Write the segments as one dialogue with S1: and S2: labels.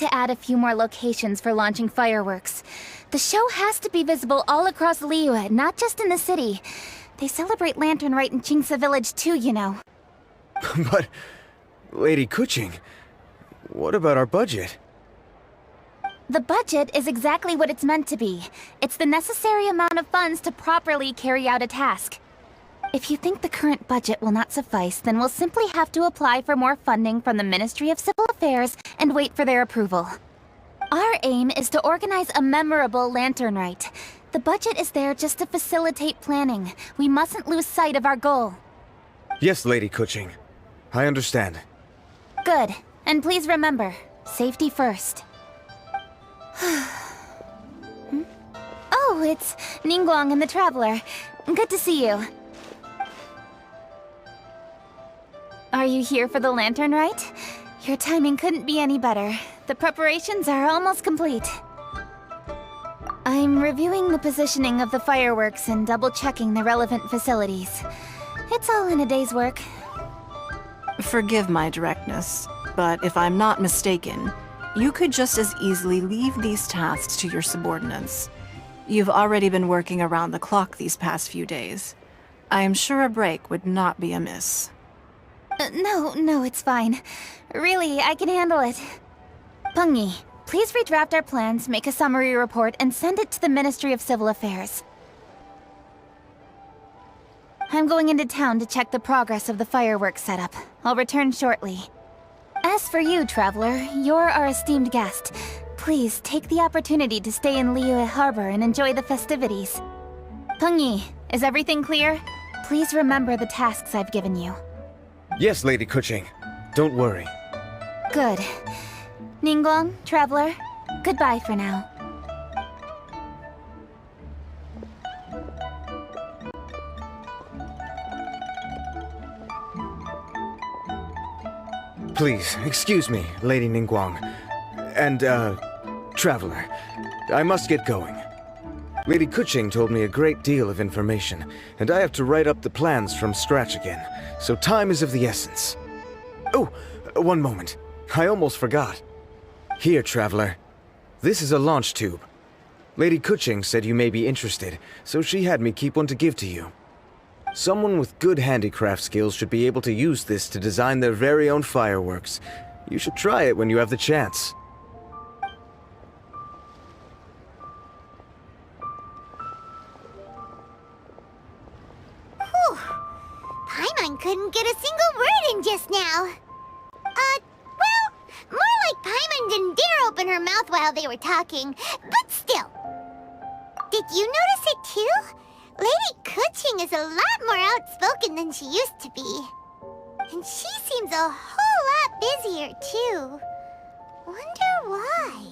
S1: to add a few more locations for launching fireworks. The show has to be visible all across Liyue, not just in the city. They celebrate Lantern Rite in Qingce Village too, you know.
S2: But, Lady Kuching, what about our budget?
S1: The budget is exactly what it's meant to be. It's the necessary amount of funds to properly carry out a task. If you think the current budget will not suffice, then we'll simply have to apply for more funding from the Ministry of Civil Affairs and wait for their approval. Our aim is to organize a memorable Lantern Rite. The budget is there just to facilitate planning. We mustn't lose sight of our goal.
S2: Yes, Lady Kuching. I understand.
S1: Good. And please remember, safety first. Oh, it's Ningguang and the Traveler. Good to see you. Are you here for the Lantern Rite? Your timing couldn't be any better. The preparations are almost complete. I'm reviewing the positioning of the fireworks and double-checking the relevant facilities. It's all in a day's work.
S3: Forgive my directness, but if I'm not mistaken, you could just as easily leave these tasks to your subordinates. You've already been working around the clock these past few days. I am sure a break would not be amiss.
S1: No, it's fine. Really, I can handle it. Pengyi, please redraft our plans, make a summary report, and send it to the Ministry of Civil Affairs. I'm going into town to check the progress of the fireworks setup. I'll return shortly. As for you, Traveler, you're our esteemed guest. Please take the opportunity to stay in Liyue Harbor and enjoy the festivities. Pengyi, is everything clear? Please remember the tasks I've given you.
S2: Yes, Lady Kuching. Don't worry.
S1: Good. Ningguang, Traveler, goodbye for now.
S2: Please, excuse me, Lady Ningguang. And, Traveler. I must get going. Lady Kuching told me a great deal of information, and I have to write up the plans from scratch again, so time is of the essence. Oh, one moment. I almost forgot. Here, Traveler. This is a launch tube. Lady Kuching said you may be interested, so she had me keep one to give to you. Someone with good handicraft skills should be able to use this to design their very own fireworks. You should try it when you have the chance.
S4: Whew. Paimon couldn't get a single word in just now. Well, more like Paimon didn't dare open her mouth while they were talking, but still. Did you notice it too? Lady Kuching is a lot more outspoken than she used to be. And she seems a whole lot busier too. Wonder why?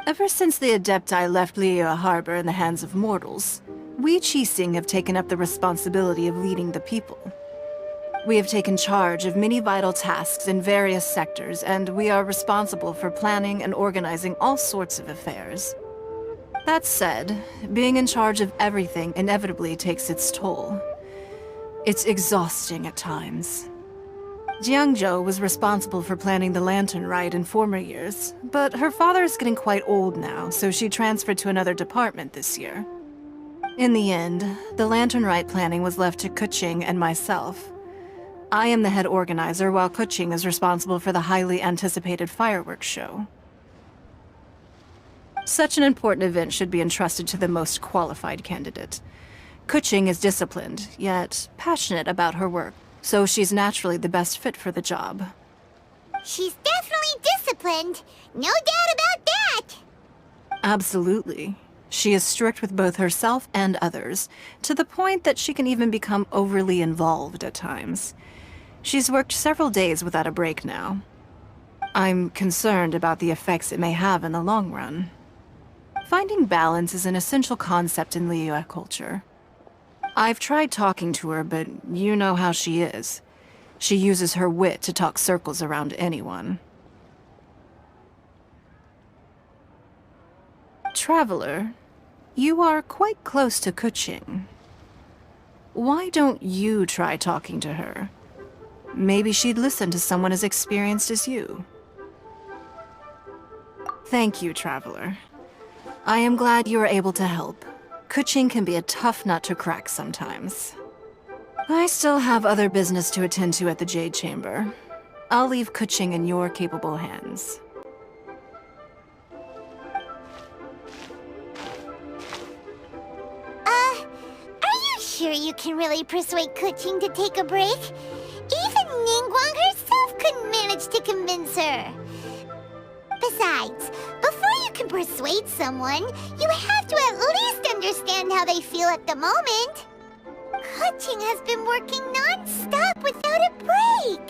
S3: Ever since the Adepti left Liyue Harbor in the hands of mortals, we Qixing have taken up the responsibility of leading the people. We have taken charge of many vital tasks in various sectors, and we are responsible for planning and organizing all sorts of affairs. That said, being in charge of everything inevitably takes its toll. It's exhausting at times. Jiangzhou was responsible for planning the Lantern Rite in former years, but her father is getting quite old now, so she transferred to another department this year. In the end, the Lantern Rite planning was left to Kuching and myself. I am the head organizer, while Kuching is responsible for the highly anticipated fireworks show. Such an important event should be entrusted to the most qualified candidate. Kuching is disciplined, yet passionate about her work, so she's naturally the best fit for the job.
S4: She's definitely disciplined. No doubt about that.
S3: Absolutely. She is strict with both herself and others, to the point that she can even become overly involved at times. She's worked several days without a break now. I'm concerned about the effects it may have in the long run. Finding balance is an essential concept in Liyue culture. I've tried talking to her, but you know how she is. She uses her wit to talk circles around anyone. Traveler, you are quite close to Kuching. Why don't you try talking to her? Maybe she'd listen to someone as experienced as you. Thank you, Traveler. I am glad you are able to help. Kuching can be a tough nut to crack sometimes. I still have other business to attend to at the Jade Chamber. I'll leave Kuching in your capable hands.
S4: Are you sure you can really persuade Kuching to take a break? Even Ningguang herself couldn't manage to convince her. Besides, before you can persuade someone, you have to at least understand how they feel at the moment. Kuching has been working non-stop without a break.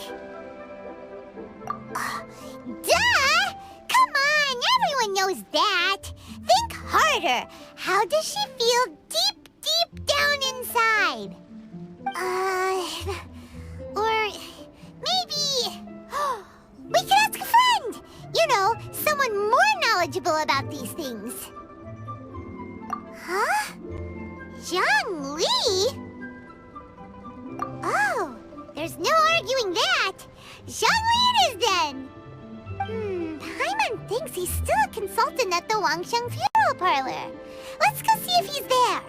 S4: Duh! Come on, everyone knows that. Think harder. How does she feel deep down inside? Or maybe... we could ask a friend! You know, someone more knowledgeable about these things. Huh? Zhang Li? Oh, there's no arguing that. Zhang Li it is then. Paimon thinks he's still a consultant at the Wangsheng Funeral Parlor. Let's go see if he's there.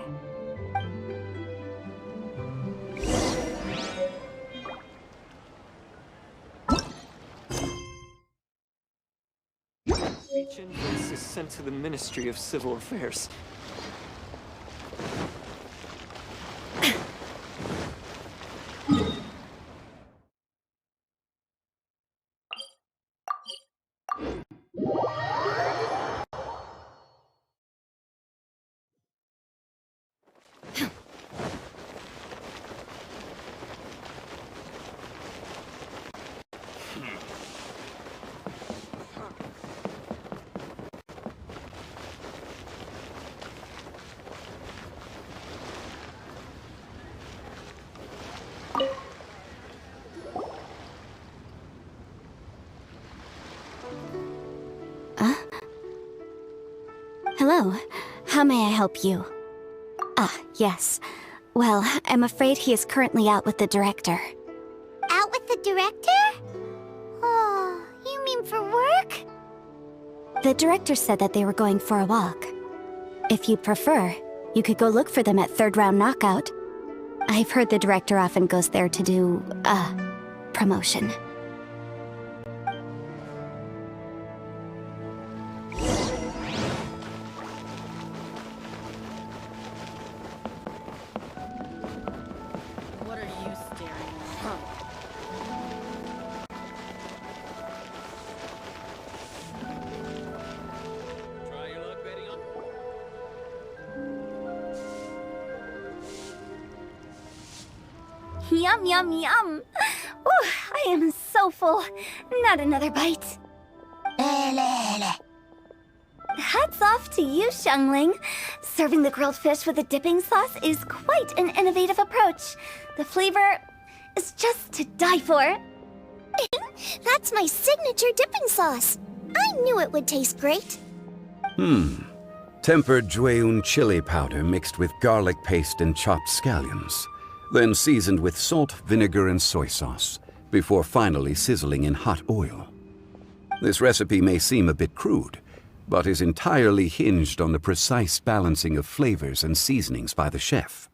S5: Each invoice is sent to the Ministry of Civil Affairs.
S6: Hello. How may I help you? Ah, yes. Well, I'm afraid he is currently out with the director.
S4: Out with the director? Oh, you mean for work?
S6: The director said that they were going for a walk. If you'd prefer, you could go look for them at third round knockout. I've heard the director often goes there to do, promotion.
S7: What are you staring at? Try your luck betting on.
S6: Yum, yum, yum! Ooh, I am so full. Not another bite. Hats off to you, Xiangling. Serving the grilled fish with a dipping sauce is quite an innovative approach. The flavor is just to die for.
S4: That's my signature dipping sauce. I knew it would taste great.
S8: Tempered Jueyun chili powder mixed with garlic paste and chopped scallions, then seasoned with salt, vinegar, and soy sauce, before finally sizzling in hot oil. This recipe may seem a bit crude, but is entirely hinged on the precise balancing of flavors and seasonings by the chef.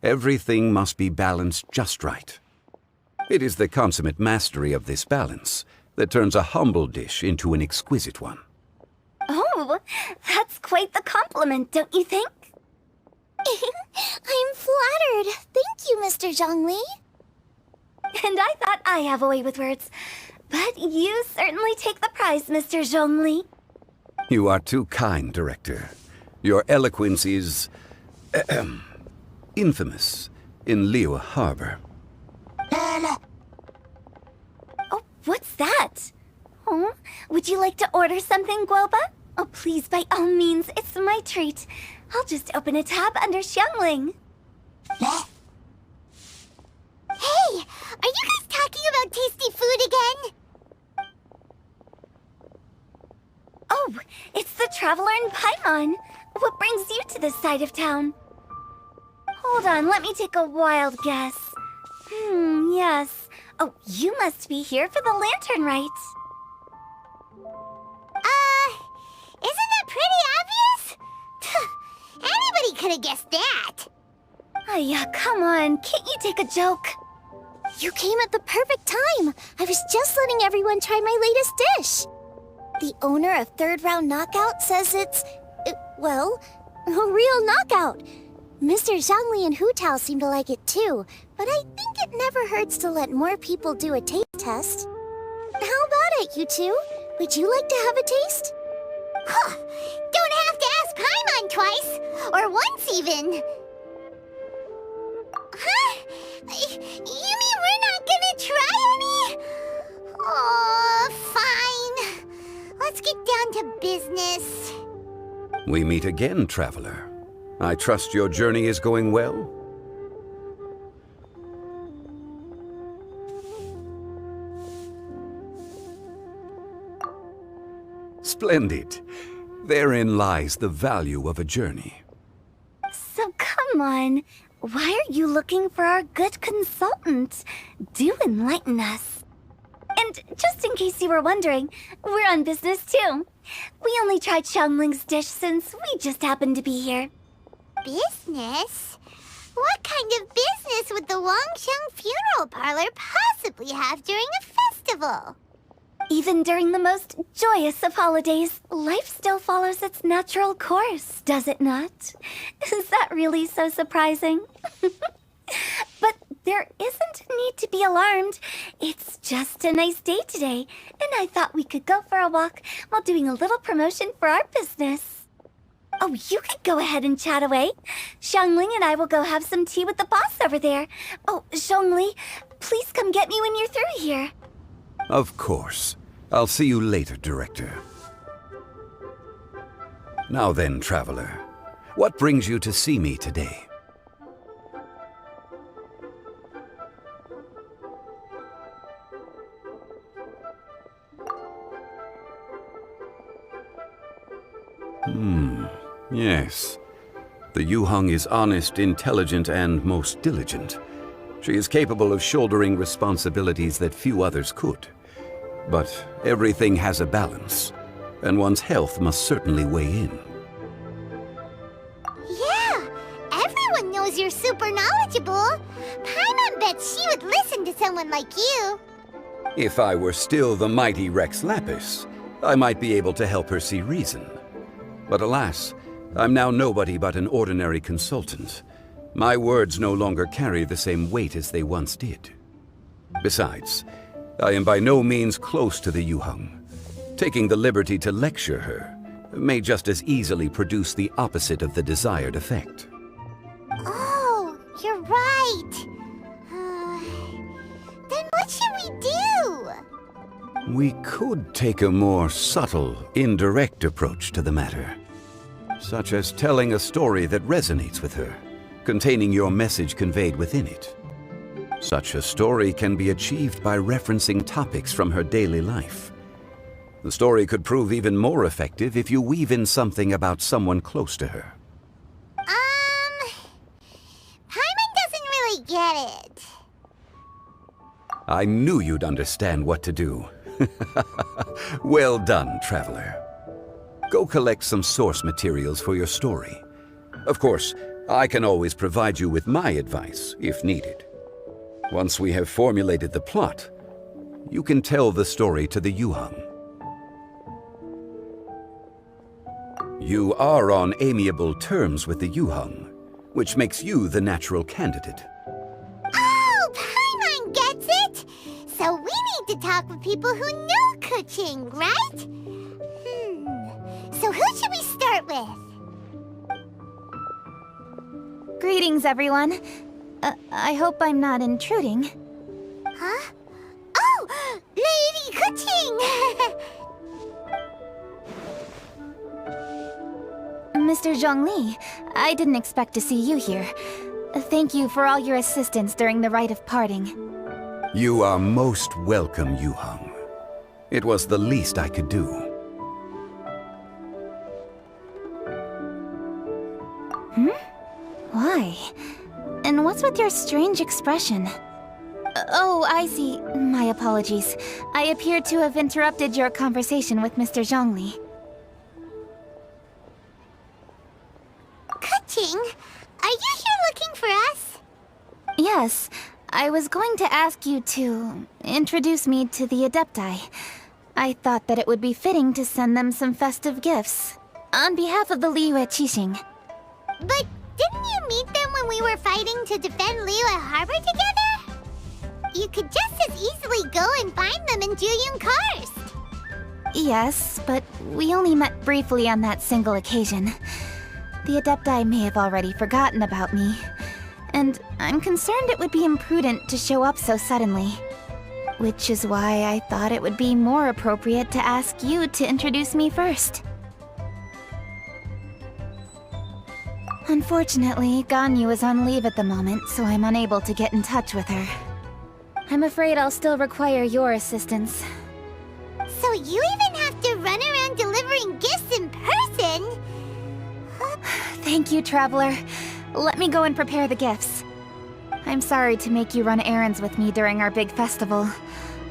S8: Everything must be balanced just right. It is the consummate mastery of this balance that turns a humble dish into an exquisite one.
S6: Oh, that's quite the compliment, don't you think?
S4: I'm flattered. Thank you, Mr. Zhongli.
S6: And I thought I have a way with words. But you certainly take the prize, Mr. Zhongli.
S8: You are too kind, Director. Your eloquence is infamous in Liyue Harbor.
S6: Oh, what's that? Oh, would you like to order something, Guoba? Oh, please, by all means, it's my treat. I'll just open a tab under Xiangling.
S4: Hey, are you guys talking about tasty food again?
S6: Oh, it's the Traveler in Paimon. What brings you to this side of town? Hold on, let me take a wild guess. Yes. Oh, you must be here for the lantern rite.
S4: have guessed that.
S6: Yeah, come on. Can't you take a joke? You came at the perfect time. I was just letting everyone try my latest dish. The owner of Third Round Knockout says it's, well, a real knockout. Mr. Zhangli and Hu Tao seem to like it too, but I think it never hurts to let more people do a taste test. How about it, you two? Would you like to have a taste?
S4: Huh. Don't have to ask Paimon twice. Or once, even. Huh? You mean we're not gonna try any? Oh, fine. Let's get down to business.
S8: We meet again, traveler. I trust your journey is going well? Splendid. Therein lies the value of a journey.
S6: So come on. Why are you looking for our good consultant? Do enlighten us. And just in case you were wondering, we're on business too. We only tried Xiangling's dish since we just happened to be here.
S4: Business? What kind of business would the Wangsheng Funeral Parlor possibly have during a festival?
S6: Even during the most joyous of holidays, life still follows its natural course, does it not? Is that really so surprising? But there isn't a need to be alarmed. It's just a nice day today, and I thought we could go for a walk while doing a little promotion for our business. Oh, you could go ahead and chat away. Xiangling and I will go have some tea with the boss over there. Oh, Zhongli, please come get me when you're through here.
S8: Of course. I'll see you later, Director. Now then, traveler. What brings you to see me today? Yes. The Yuheng is honest, intelligent, and most diligent. She is capable of shouldering responsibilities that few others could. But everything has a balance, and one's health must certainly weigh in.
S4: Yeah, everyone knows you're super knowledgeable. Paimon bets she would listen to someone like you.
S8: If I were still the mighty Rex Lapis, I might be able to help her see reason. But alas, I'm now nobody but an ordinary consultant. My words no longer carry the same weight as they once did. Besides, I am by no means close to the Yuheng. Taking the liberty to lecture her may just as easily produce the opposite of the desired effect.
S4: Oh, you're right. Then what should we do?
S8: We could take a more subtle, indirect approach to the matter, such as telling a story that resonates with her, containing your message conveyed within it. Such a story can be achieved by referencing topics from her daily life. The story could prove even more effective if you weave in something about someone close to her.
S4: Paimon doesn't really get it.
S8: I knew you'd understand what to do. Well done, traveler. Go collect some source materials for your story. Of course, I can always provide you with my advice, if needed. Once we have formulated the plot, you can tell the story to the Yuheng. You are on amiable terms with the Yuheng, which makes you the natural candidate.
S4: Oh, Paimon gets it! So we need to talk with people who know Kuching, right? So who should we start with?
S1: Greetings, everyone. I hope I'm not intruding.
S4: Huh? Oh! Lady Kuching!
S1: Mr. Zhongli, I didn't expect to see you here. Thank you for all your assistance during the rite of parting.
S8: You are most welcome, Yuheng. It was the least I could do.
S1: Why? And what's with your strange expression? Oh, I see. My apologies. I appear to have interrupted your conversation with Mr. Zhongli.
S4: Kuching! Kuching, are you here looking for us?
S1: Yes, I was going to ask you to introduce me to the Adepti. I thought that it would be fitting to send them some festive gifts. On behalf of the Liyue Qixing.
S4: But didn't you meet them when we were fighting to defend Liyue Harbor together? You could just as easily go and find them in Juyun Karst.
S1: Yes, but we only met briefly on that single occasion. The Adepti may have already forgotten about me. And I'm concerned it would be imprudent to show up so suddenly. Which is why I thought it would be more appropriate to ask you to introduce me first. Unfortunately, Ganyu is on leave at the moment, so I'm unable to get in touch with her. I'm afraid I'll still require your assistance.
S4: So you even have to run around delivering gifts in person?
S1: Thank you, Traveler. Let me go and prepare the gifts. I'm sorry to make you run errands with me during our big festival.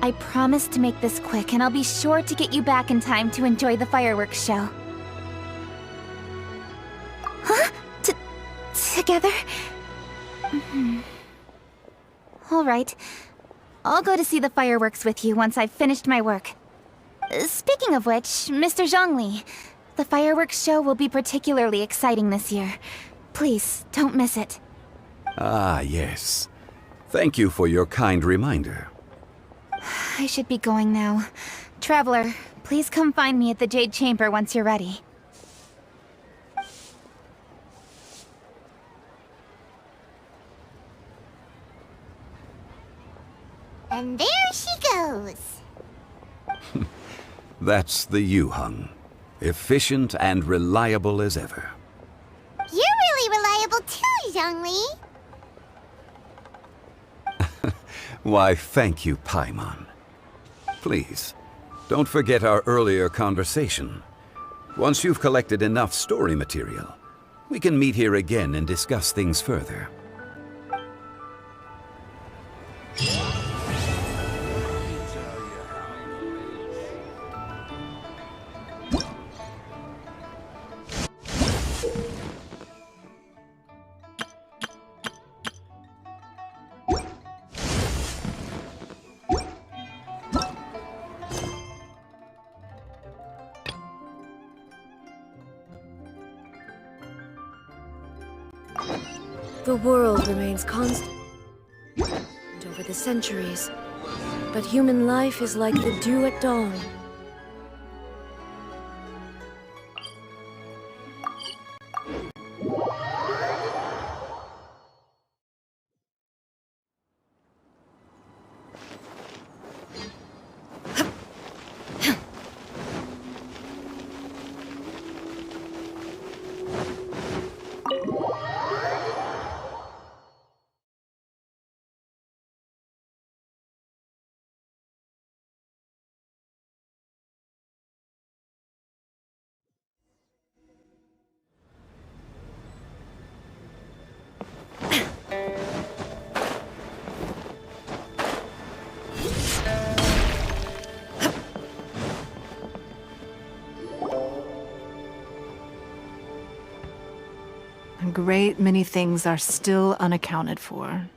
S1: I promise to make this quick, and I'll be sure to get you back in time to enjoy the fireworks show. Huh? Together? All right. I'll go to see the fireworks with you once I've finished my work. Speaking of which, Mr. Zhongli, the fireworks show will be particularly exciting this year. Please, don't miss it.
S8: Ah, yes. Thank you for your kind reminder.
S1: I should be going now. Traveler, please come find me at the Jade Chamber once you're ready.
S4: And there she goes.
S8: That's the Yuheng. Efficient and reliable as ever.
S4: You're really reliable too, Zhongli.
S8: Why, thank you, Paimon. Please, don't forget our earlier conversation. Once you've collected enough story material, we can meet here again and discuss things further.
S9: The world remains constant over the centuries, but human life is like the dew at dawn.
S3: A great many things are still unaccounted for.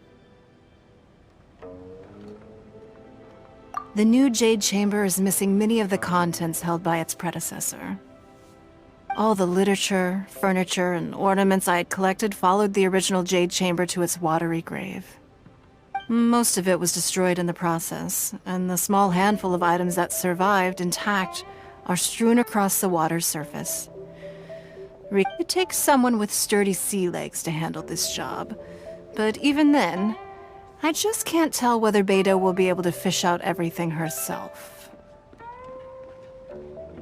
S3: The new Jade Chamber is missing many of the contents held by its predecessor. All the literature, furniture, and ornaments I had collected followed the original Jade Chamber to its watery grave. Most of it was destroyed in the process, and the small handful of items that survived intact are strewn across the water's surface. It takes someone with sturdy sea legs to handle this job, but even then, I just can't tell whether Beidou will be able to fish out everything herself.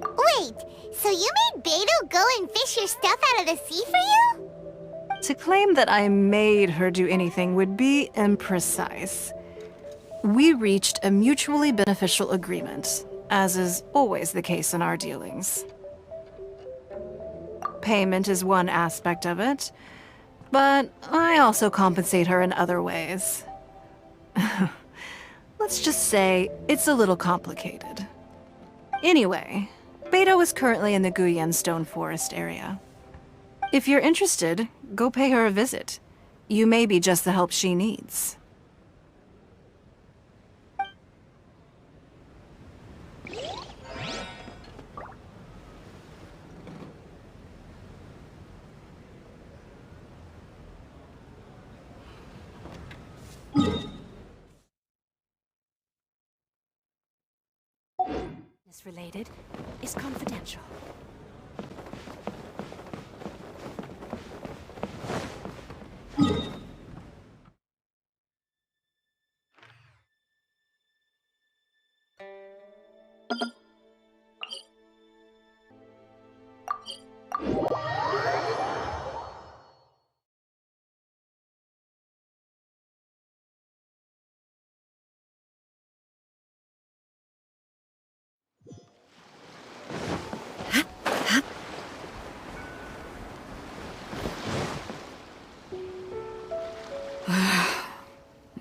S4: Wait, so you made Beidou go and fish your stuff out of the sea for you?
S3: To claim that I made her do anything would be imprecise. We reached a mutually beneficial agreement, as is always the case in our dealings. Payment is one aspect of it, but I also compensate her in other ways. Let's just say it's a little complicated. Anyway, Beidou is currently in the Guyan Stone Forest area. If you're interested, go pay her a visit. You may be just the help she needs.
S6: This related is confidential.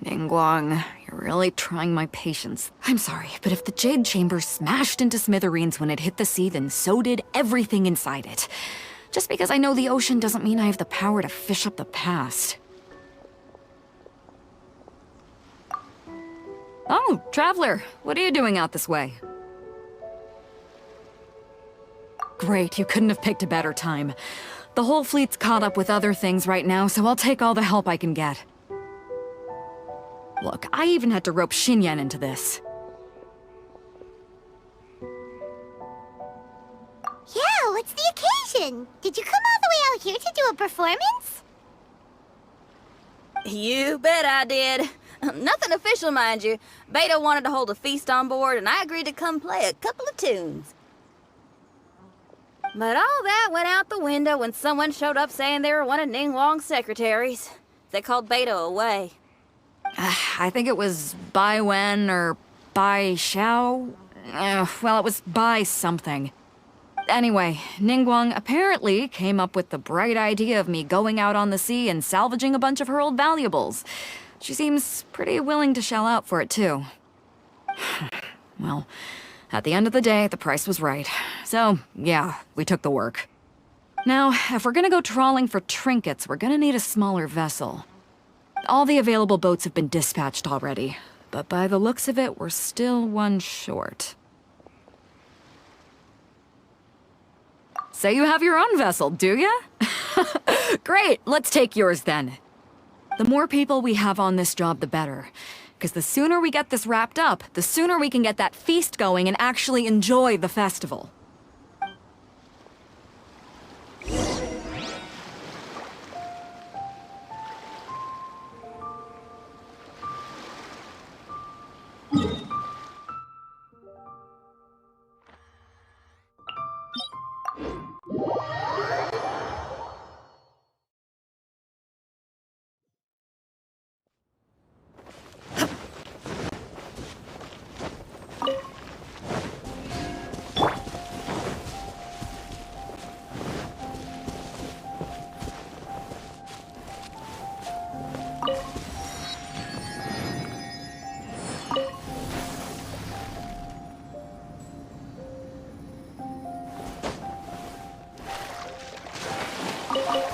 S10: Ningguang, you're really trying my patience. I'm sorry, but if the Jade Chamber smashed into smithereens when it hit the sea, then so did everything inside it. Just because I know the ocean doesn't mean I have the power to fish up the past. Oh, Traveler, what are you doing out this way? Great, you couldn't have picked a better time. The whole fleet's caught up with other things right now, so I'll take all the help I can get. Look, I even had to rope Xinyan into this.
S4: Yeah, what's the occasion? Did you come all the way out here to do a performance?
S7: You bet I did. Nothing official, mind you. Beta wanted to hold a feast on board, and I agreed to come play a couple of tunes. But all that went out the window when someone showed up saying they were one of Ningguang's secretaries. They called Beta away.
S10: I think it was Bai Wen or Bai Xiao. Well, it was Bai something. Anyway, Ningguang apparently came up with the bright idea of me going out on the sea and salvaging a bunch of her old valuables. She seems pretty willing to shell out for it, too. Well, at the end of the day, the price was right. So, yeah, we took the work. Now, if we're gonna go trawling for trinkets, we're gonna need a smaller vessel. All the available boats have been dispatched already, but by the looks of it, we're still one short. So you have your own vessel, do ya? Great, let's take yours then. The more people we have on this job, the better. Because the sooner we get this wrapped up, the sooner we can get that feast going and actually enjoy the festival.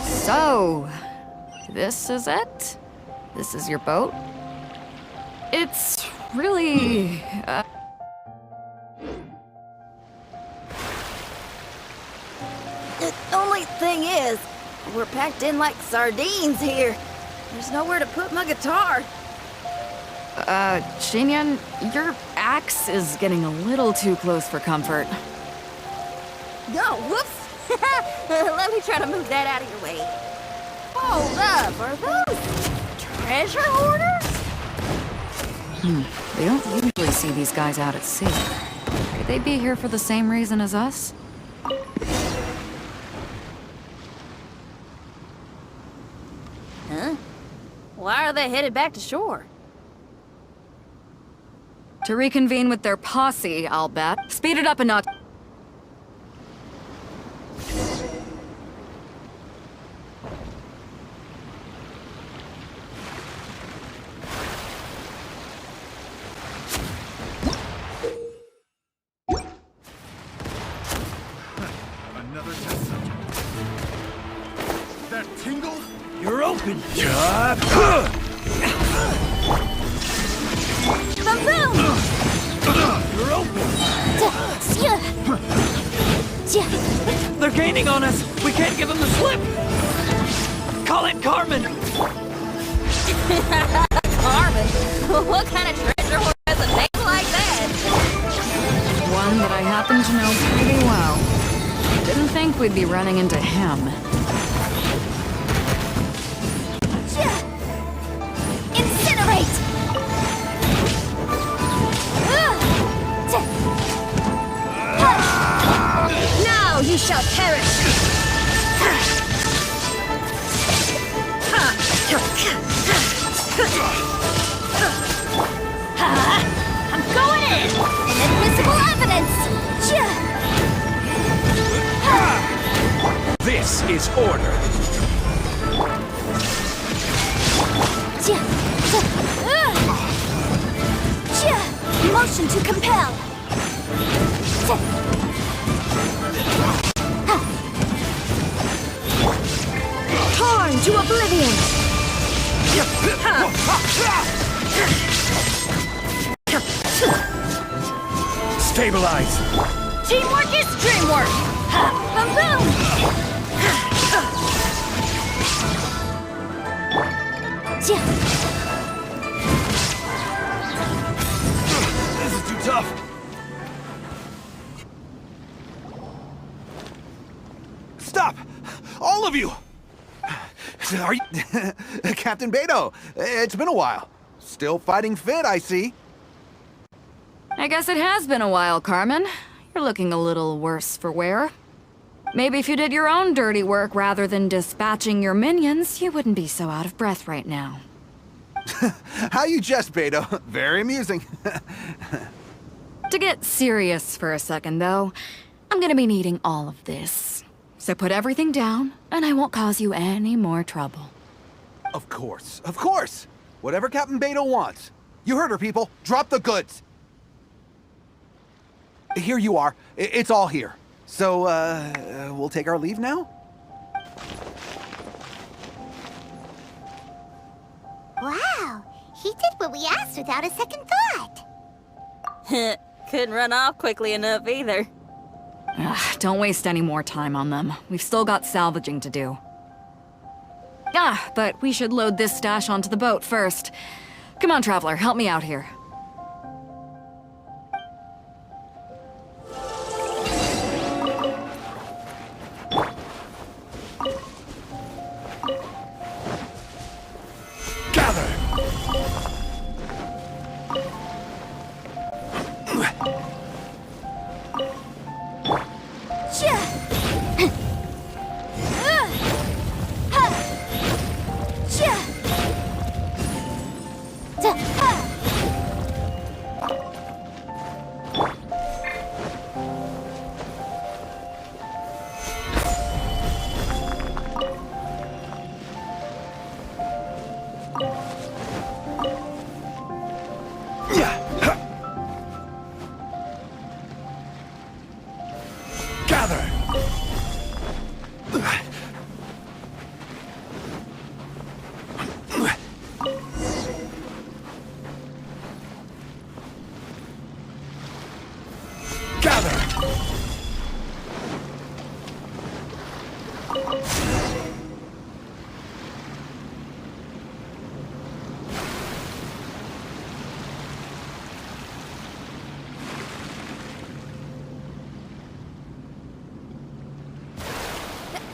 S10: So, this is it? This is your boat? It's really...
S7: The only thing is, we're packed in like sardines here. There's nowhere to put my guitar.
S10: Xinyan, your axe is getting a little too close for comfort.
S7: Oh, whoops! Let me try to move that out of your way. Hold up, are those treasure hoarders?
S10: We don't usually see these guys out at sea. Could they be here for the same reason as us?
S7: Huh? Why are they headed back to shore?
S10: To reconvene with their posse, I'll bet. Speed it up a notch.
S11: Another test subject.
S5: You're open. You're open. They're gaining on us. We can't give them the slip. Call it Carmen.
S7: Carmen? What kind of treasure hoard has a name like that?
S10: One that I happen to know pretty well. Didn't think we'd be running into him.
S6: Incinerate! Now you shall perish! I'm going in! Inadmissible evidence!
S5: This is order.
S6: Motion to compel! Torn to oblivion!
S5: Stabilize.
S6: Teamwork is dreamwork! Boom!
S5: This is too tough.
S11: Stop! All of you! Are you... Captain Beto, it's been a while. Still fighting fit, I see.
S10: I guess it has been a while, Carmen. You're looking a little worse for wear. Maybe if you did your own dirty work rather than dispatching your minions, you wouldn't be so out of breath right now.
S11: How you jest, Beto. Very amusing.
S10: To get serious for a second, though, I'm gonna be needing all of this. So put everything down, and I won't cause you any more trouble.
S11: Of course, of course. Whatever Captain Beto wants. You heard her, people. Drop the goods. Here you are. It's all here. So, we'll take our leave now?
S4: Wow, he did what we asked without a second thought.
S7: Couldn't run off quickly enough either.
S10: Ugh, don't waste any more time on them. We've still got salvaging to do. But we should load this stash onto the boat first. Come on, Traveler, help me out here.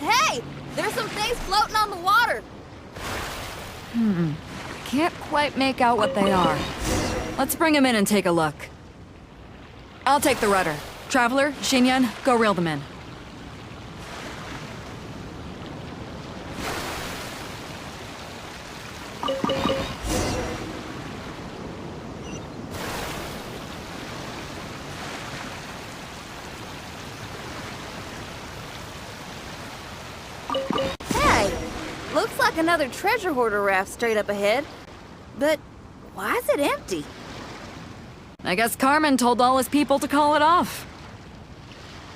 S7: Hey! There's some things floating on the water!
S10: Can't quite make out what they are. Let's bring them in and take a look. I'll take the rudder. Traveler, Xinyan, go reel them in.
S7: Hey! Looks like another treasure hoarder raft straight up ahead. But why is it empty?
S10: I guess Carmen told all his people to call it off.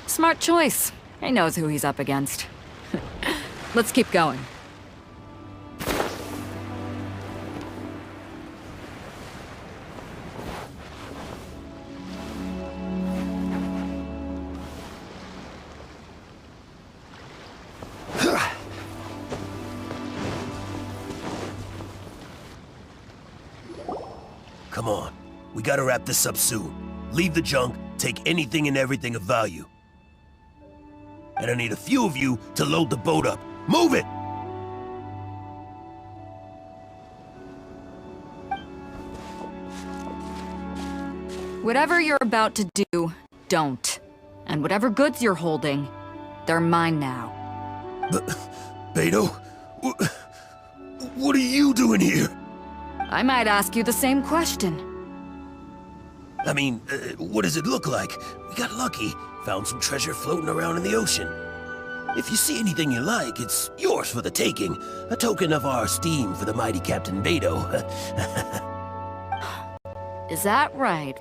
S10: Smart choice. He knows who he's up against. Let's keep going.
S12: Come on. We gotta wrap this up soon. Leave the junk, take anything and everything of value. And I need a few of you to load the boat up. Move it!
S10: Whatever you're about to do, don't. And whatever goods you're holding, they're mine now.
S12: Beto? What are you doing here?
S10: I might ask you the same question.
S12: I mean, what does it look like? We got lucky. Found some treasure floating around in the ocean. If you see anything you like, it's yours for the taking. A token of our esteem for the mighty Captain Beto.
S10: Is that right?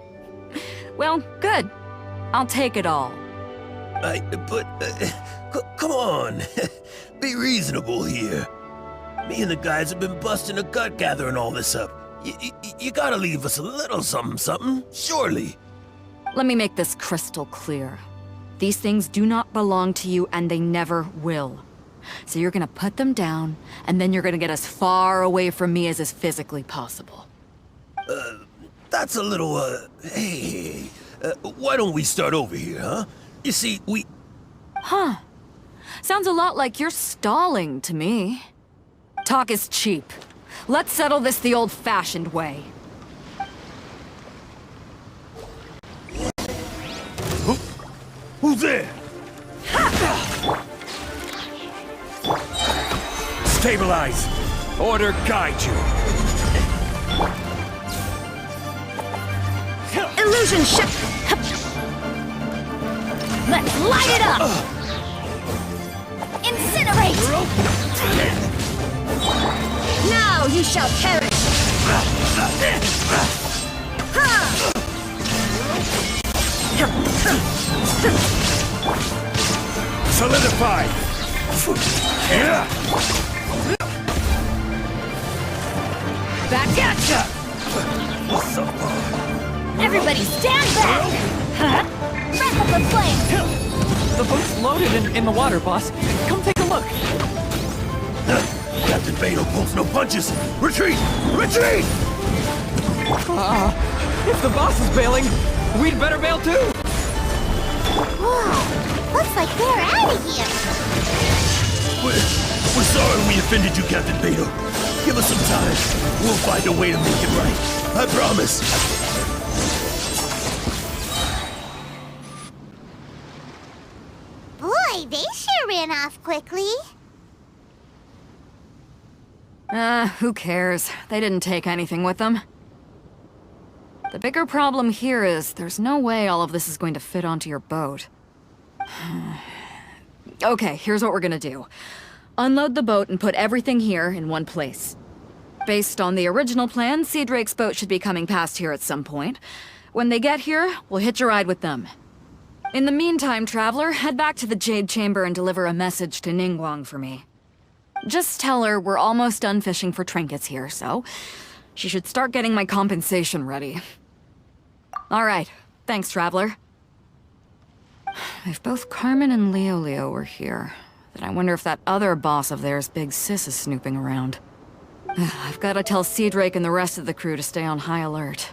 S10: Well, good. I'll take it all.
S12: Come on. Be reasonable here. Me and the guys have been busting a gut gathering all this up. You gotta leave us a little something, surely.
S10: Let me make this crystal clear. These things do not belong to you, and they never will. So you're gonna put them down, and then you're gonna get as far away from me as is physically possible.
S12: That's a little, hey, why don't we start over here, huh? You see, we...
S10: Huh. Sounds a lot like you're stalling to me. Talk is cheap. Let's settle this the old-fashioned way.
S12: Who's there?
S5: Stabilize! Order guide you!
S7: Illusion ship! Let's light it up! Incinerate! Now you shall perish!
S5: Solidify!
S7: Back at ya! Everybody stand back! Wrap up the flame!
S5: The boat's loaded in the water, boss. Come take a look.
S12: Captain Beto pulls no punches! Retreat! Retreat!
S5: If the boss is bailing, we'd better bail too!
S4: Whoa, looks like they're out of here.
S12: We're sorry we offended you, Captain Beto. Give us some time. We'll find a way to make it right. I promise.
S4: Boy, they sure ran off quickly.
S10: Who cares? They didn't take anything with them. The bigger problem here is there's no way all of this is going to fit onto your boat. Okay, here's what we're gonna do. Unload the boat and put everything here in one place. Based on the original plan, Sea Drake's boat should be coming past here at some point. When they get here, we'll hitch a ride with them. In the meantime, Traveler, head back to the Jade Chamber and deliver a message to Ningguang for me. Just tell her we're almost done fishing for trinkets here, so she should start getting my compensation ready. All right, thanks, Traveler. If both Carmen and Leo were here, then I wonder if that other boss of theirs, Big Sis, is snooping around. I've got to tell Sea Drake and the rest of the crew to stay on high alert.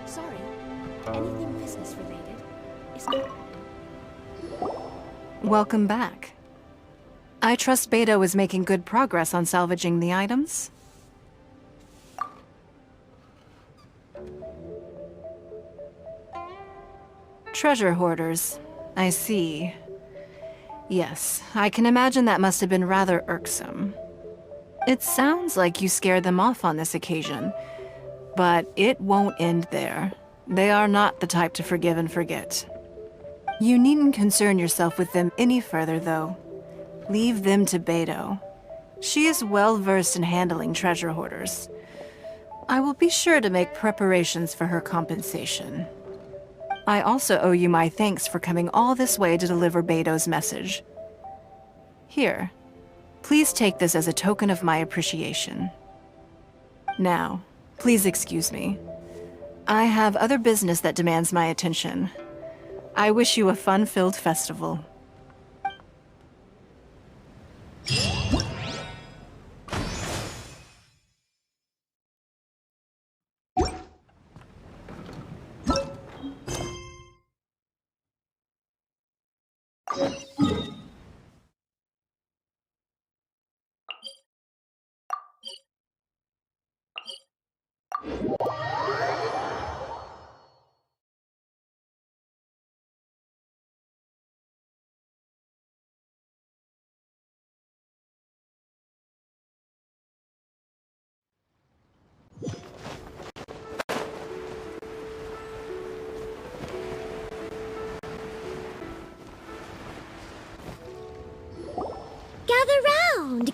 S9: Sorry, anything business related is not...
S3: Welcome back. I trust Beto is making good progress on salvaging the items. Treasure hoarders. I see. Yes, I can imagine that must have been rather irksome. It sounds like you scared them off on this occasion, but it won't end there. They are not the type to forgive and forget. You needn't concern yourself with them any further, though. Leave them to Beto. She is well-versed in handling treasure hoarders. I will be sure to make preparations for her compensation. I also owe you my thanks for coming all this way to deliver Beto's message. Here, please take this as a token of my appreciation. Now, please excuse me. I have other business that demands my attention. I wish you a fun-filled festival.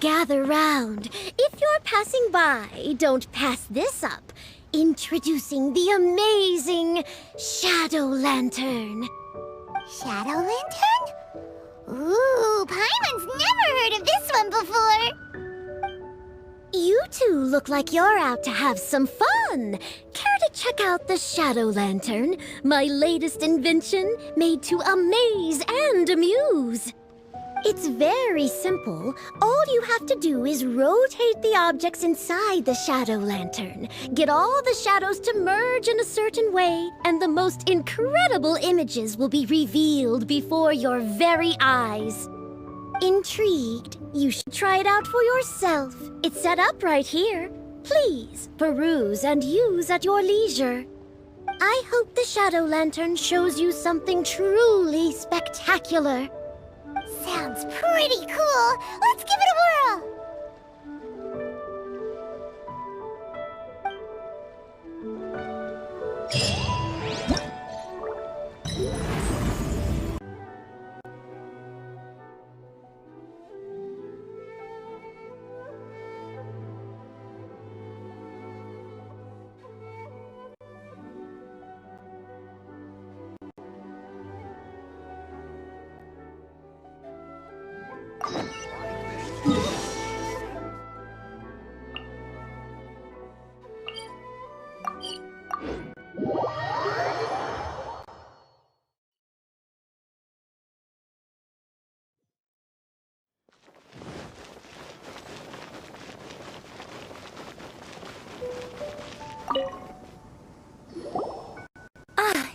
S7: Gather round. If you're passing by, don't pass this up. Introducing the amazing Shadow Lantern.
S4: Shadow Lantern? Ooh, Paimon's never heard of this one before.
S7: You two look like you're out to have some fun. Care to check out the Shadow Lantern, my latest invention made to amaze and amuse? It's very simple. All you have to do is rotate the objects inside the Shadow Lantern, get all the shadows to merge in a certain way, and the most incredible images will be revealed before your very eyes. Intrigued? You should try it out for yourself. It's set up right here. Please, peruse and use at your leisure. I hope the Shadow Lantern shows you something truly spectacular.
S4: Sounds pretty cool. Let's give it a whirl.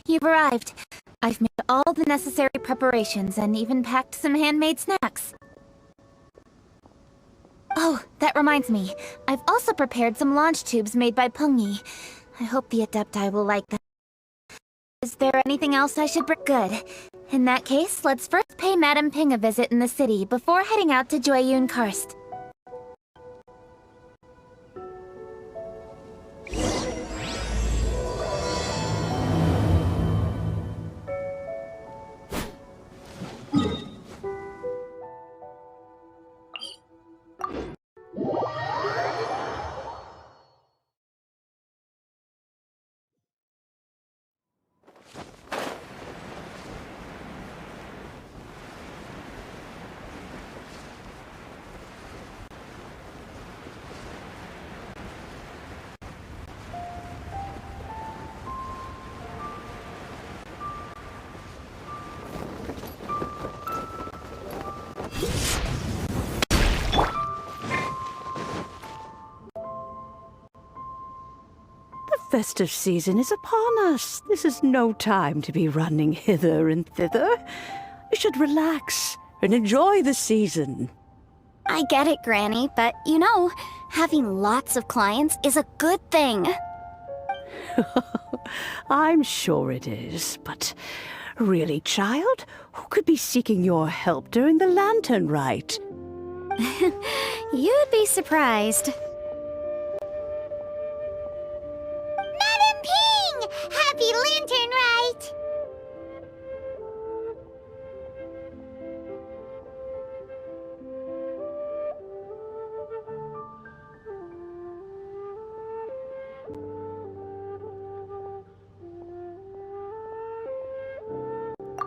S1: You've arrived. I've made all the necessary preparations and even packed some handmade snacks. Oh, that reminds me. I've also prepared some launch tubes made by Pungi. I hope the Adepti will like them. Is there anything else I should bring? Good. In that case, let's first pay Madame Ping a visit in the city before heading out to Jueyun Karst.
S13: The festive season is upon us. This is no time to be running hither and thither. You should relax and enjoy the season.
S6: I get it, Granny, but you know, having lots of clients is a good thing.
S13: I'm sure it is, but really, child? Who could be seeking your help during the lantern rite?
S6: You'd be surprised.
S4: Madam Ping! Happy Lantern Rite!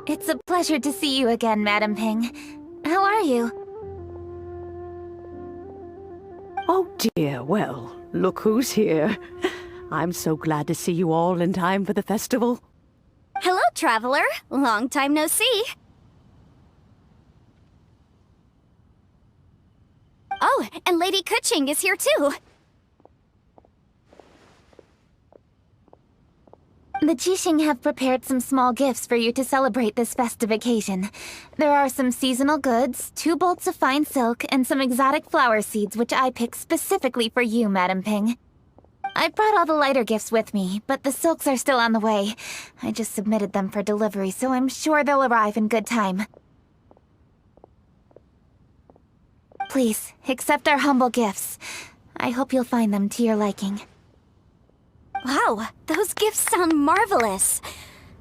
S1: It's a pleasure to see you again, Madam Ping. How are you?
S13: Oh dear, well, look who's here. I'm so glad to see you all in time for the festival.
S6: Hello, traveler. Long time no see. Oh, and Lady Kuching is here too.
S1: The Jixing have prepared some small gifts for you to celebrate this festive occasion. There are some seasonal goods, 2 bolts of fine silk, and some exotic flower seeds which I picked specifically for you, Madam Ping. I brought all the lighter gifts with me, but the silks are still on the way. I just submitted them for delivery, so I'm sure they'll arrive in good time. Please, accept our humble gifts. I hope you'll find them to your liking.
S6: Wow, those gifts sound marvelous.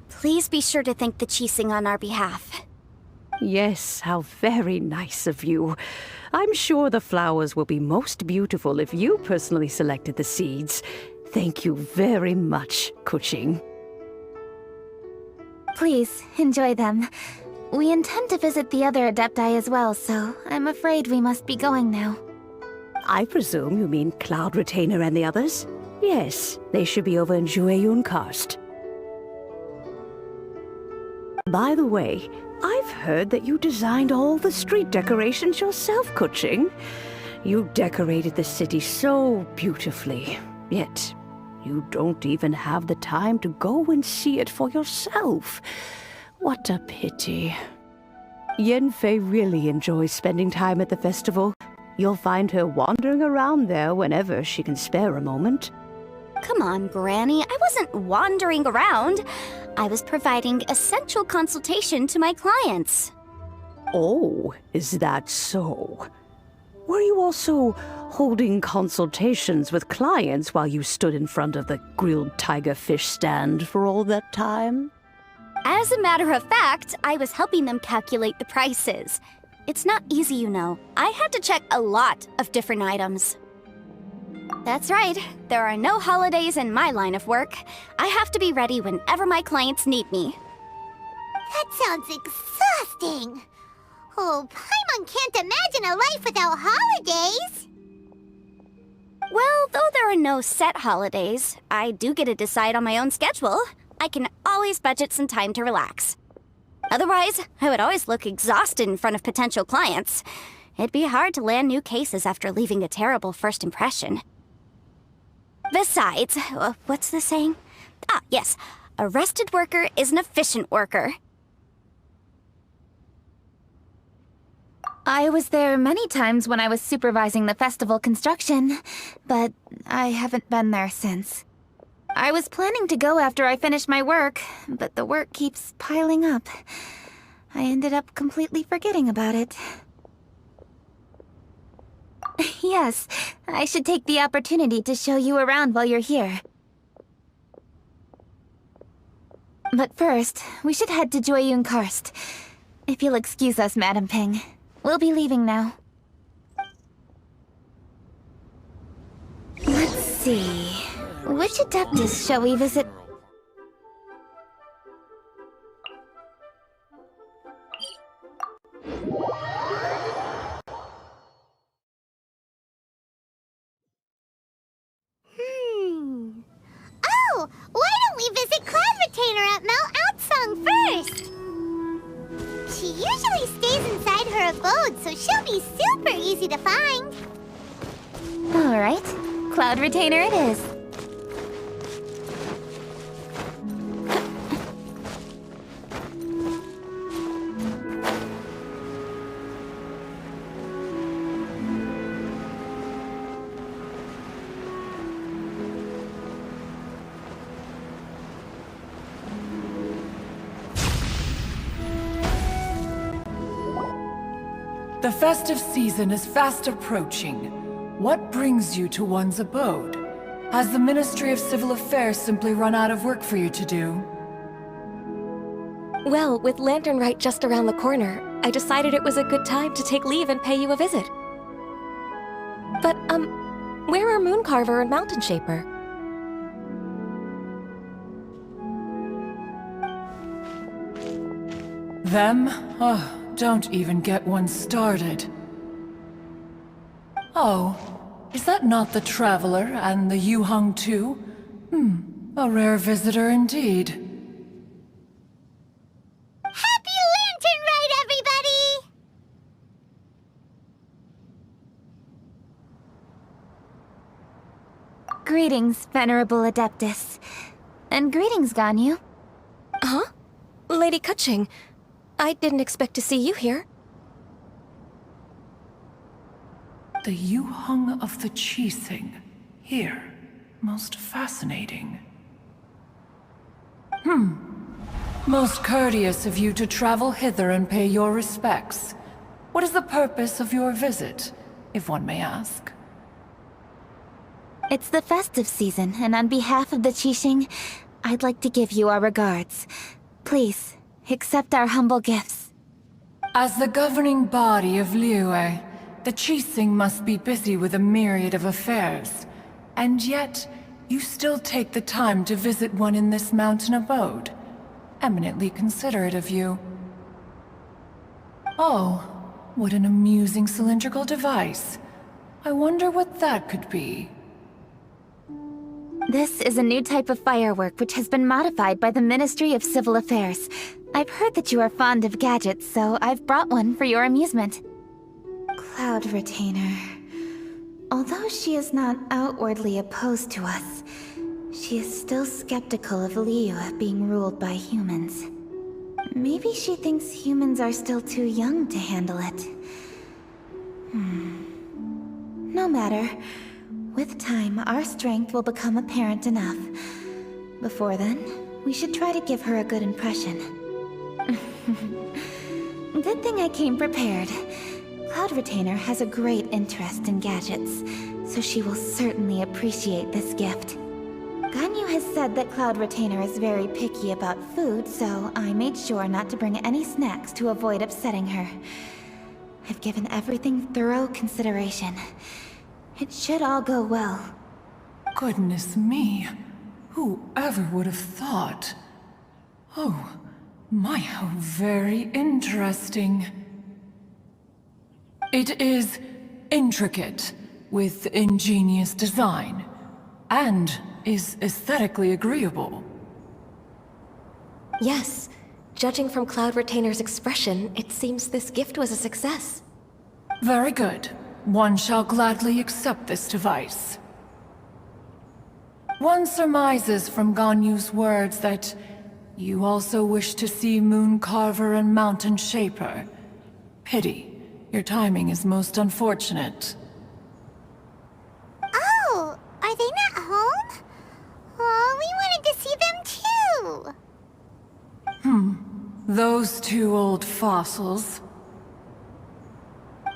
S6: Please be sure to thank the Jixing on our behalf.
S13: Yes, how very nice of you. I'm sure the flowers will be most beautiful if you personally selected the seeds. Thank you very much, Kuching.
S1: Please, enjoy them. We intend to visit the other Adepti as well, so I'm afraid we must be going now.
S13: I presume you mean Cloud Retainer and the others? Yes, they should be over in Jueyun Karst. By the way, I've heard that you designed all the street decorations yourself, Kuching. You decorated the city so beautifully, yet you don't even have the time to go and see it for yourself. What a pity. Yanfei really enjoys spending time at the festival. You'll find her wandering around there whenever she can spare a moment.
S6: Come on, Granny. I wasn't wandering around. I was providing essential consultation to my clients.
S13: Oh, is that so? Were you also holding consultations with clients while you stood in front of the grilled tiger fish stand for all that time?
S6: As a matter of fact, I was helping them calculate the prices. It's not easy, you know. I had to check a lot of different items. That's right. There are no holidays in my line of work. I have to be ready whenever my clients need me.
S4: That sounds exhausting. Oh, Paimon can't imagine a life without holidays.
S6: Well, though there are no set holidays, I do get to decide on my own schedule. I can always budget some time to relax. Otherwise, I would always look exhausted in front of potential clients. It'd be hard to land new cases after leaving a terrible first impression. Besides, what's the saying? Ah, yes. A rested worker is an efficient worker.
S1: I was there many times when I was supervising the festival construction, but I haven't been there since. I was planning to go after I finished my work, but the work keeps piling up. I ended up completely forgetting about it. Yes, I should take the opportunity to show you around while you're here. But first, we should head to Jueyun Karst. If you'll excuse us, Madam Ping. We'll be leaving now. Let's see. Which Adeptus shall we visit?
S4: Oh, why don't we visit Cloud Retainer at Mount Outsong first? She usually stays inside her abode, so she'll be super easy to find.
S1: All right, Cloud Retainer it is.
S14: The festive season is fast approaching. What brings you to one's abode? Has the Ministry of Civil Affairs simply run out of work for you to do?
S15: Well, with Lantern Rite just around the corner, I decided it was a good time to take leave and pay you a visit. But, where are Mooncarver and Mountain Shaper?
S14: Them? Oh, don't even get one started. Oh, is that not the Traveler and the Yuheng too? A rare visitor indeed.
S4: Happy Lantern Rite, everybody!
S1: Greetings, Venerable Adeptus. And greetings, Ganyu.
S15: Huh? Lady Kutching, I didn't expect to see you here.
S14: The Yuheng of the Qixing. Here. Most fascinating. Most courteous of you to travel hither and pay your respects. What is the purpose of your visit, if one may ask?
S1: It's the festive season, and on behalf of the Qixing, I'd like to give you our regards. Please, accept our humble gifts.
S14: As the governing body of Liyue, the Qixing must be busy with a myriad of affairs. And yet, you still take the time to visit one in this mountain abode. Eminently considerate of you. Oh, what an amusing cylindrical device. I wonder what that could be.
S1: This is a new type of firework which has been modified by the Ministry of Civil Affairs. I've heard that you are fond of gadgets, so I've brought one for your amusement. Cloud Retainer. Although she is not outwardly opposed to us, she is still skeptical of Liyue being ruled by humans. Maybe she thinks humans are still too young to handle it. No matter. With time, our strength will become apparent enough. Before then, we should try to give her a good impression. Good thing I came prepared. Cloud Retainer has a great interest in gadgets, so she will certainly appreciate this gift. Ganyu has said that Cloud Retainer is very picky about food, so I made sure not to bring any snacks to avoid upsetting her. I've given everything thorough consideration. It should all go well.
S14: Goodness me. Whoever would have thought? Oh, my, how very interesting. It is intricate, with ingenious design, and is aesthetically agreeable.
S15: Yes. Judging from Cloud Retainer's expression, it seems this gift was a success.
S14: Very good. One shall gladly accept this device. One surmises from Ganyu's words that you also wish to see Mooncarver and Mountain Shaper. Pity. Your timing is most unfortunate.
S4: Oh, are they not home? Oh, we wanted to see them too.
S14: Those two old fossils.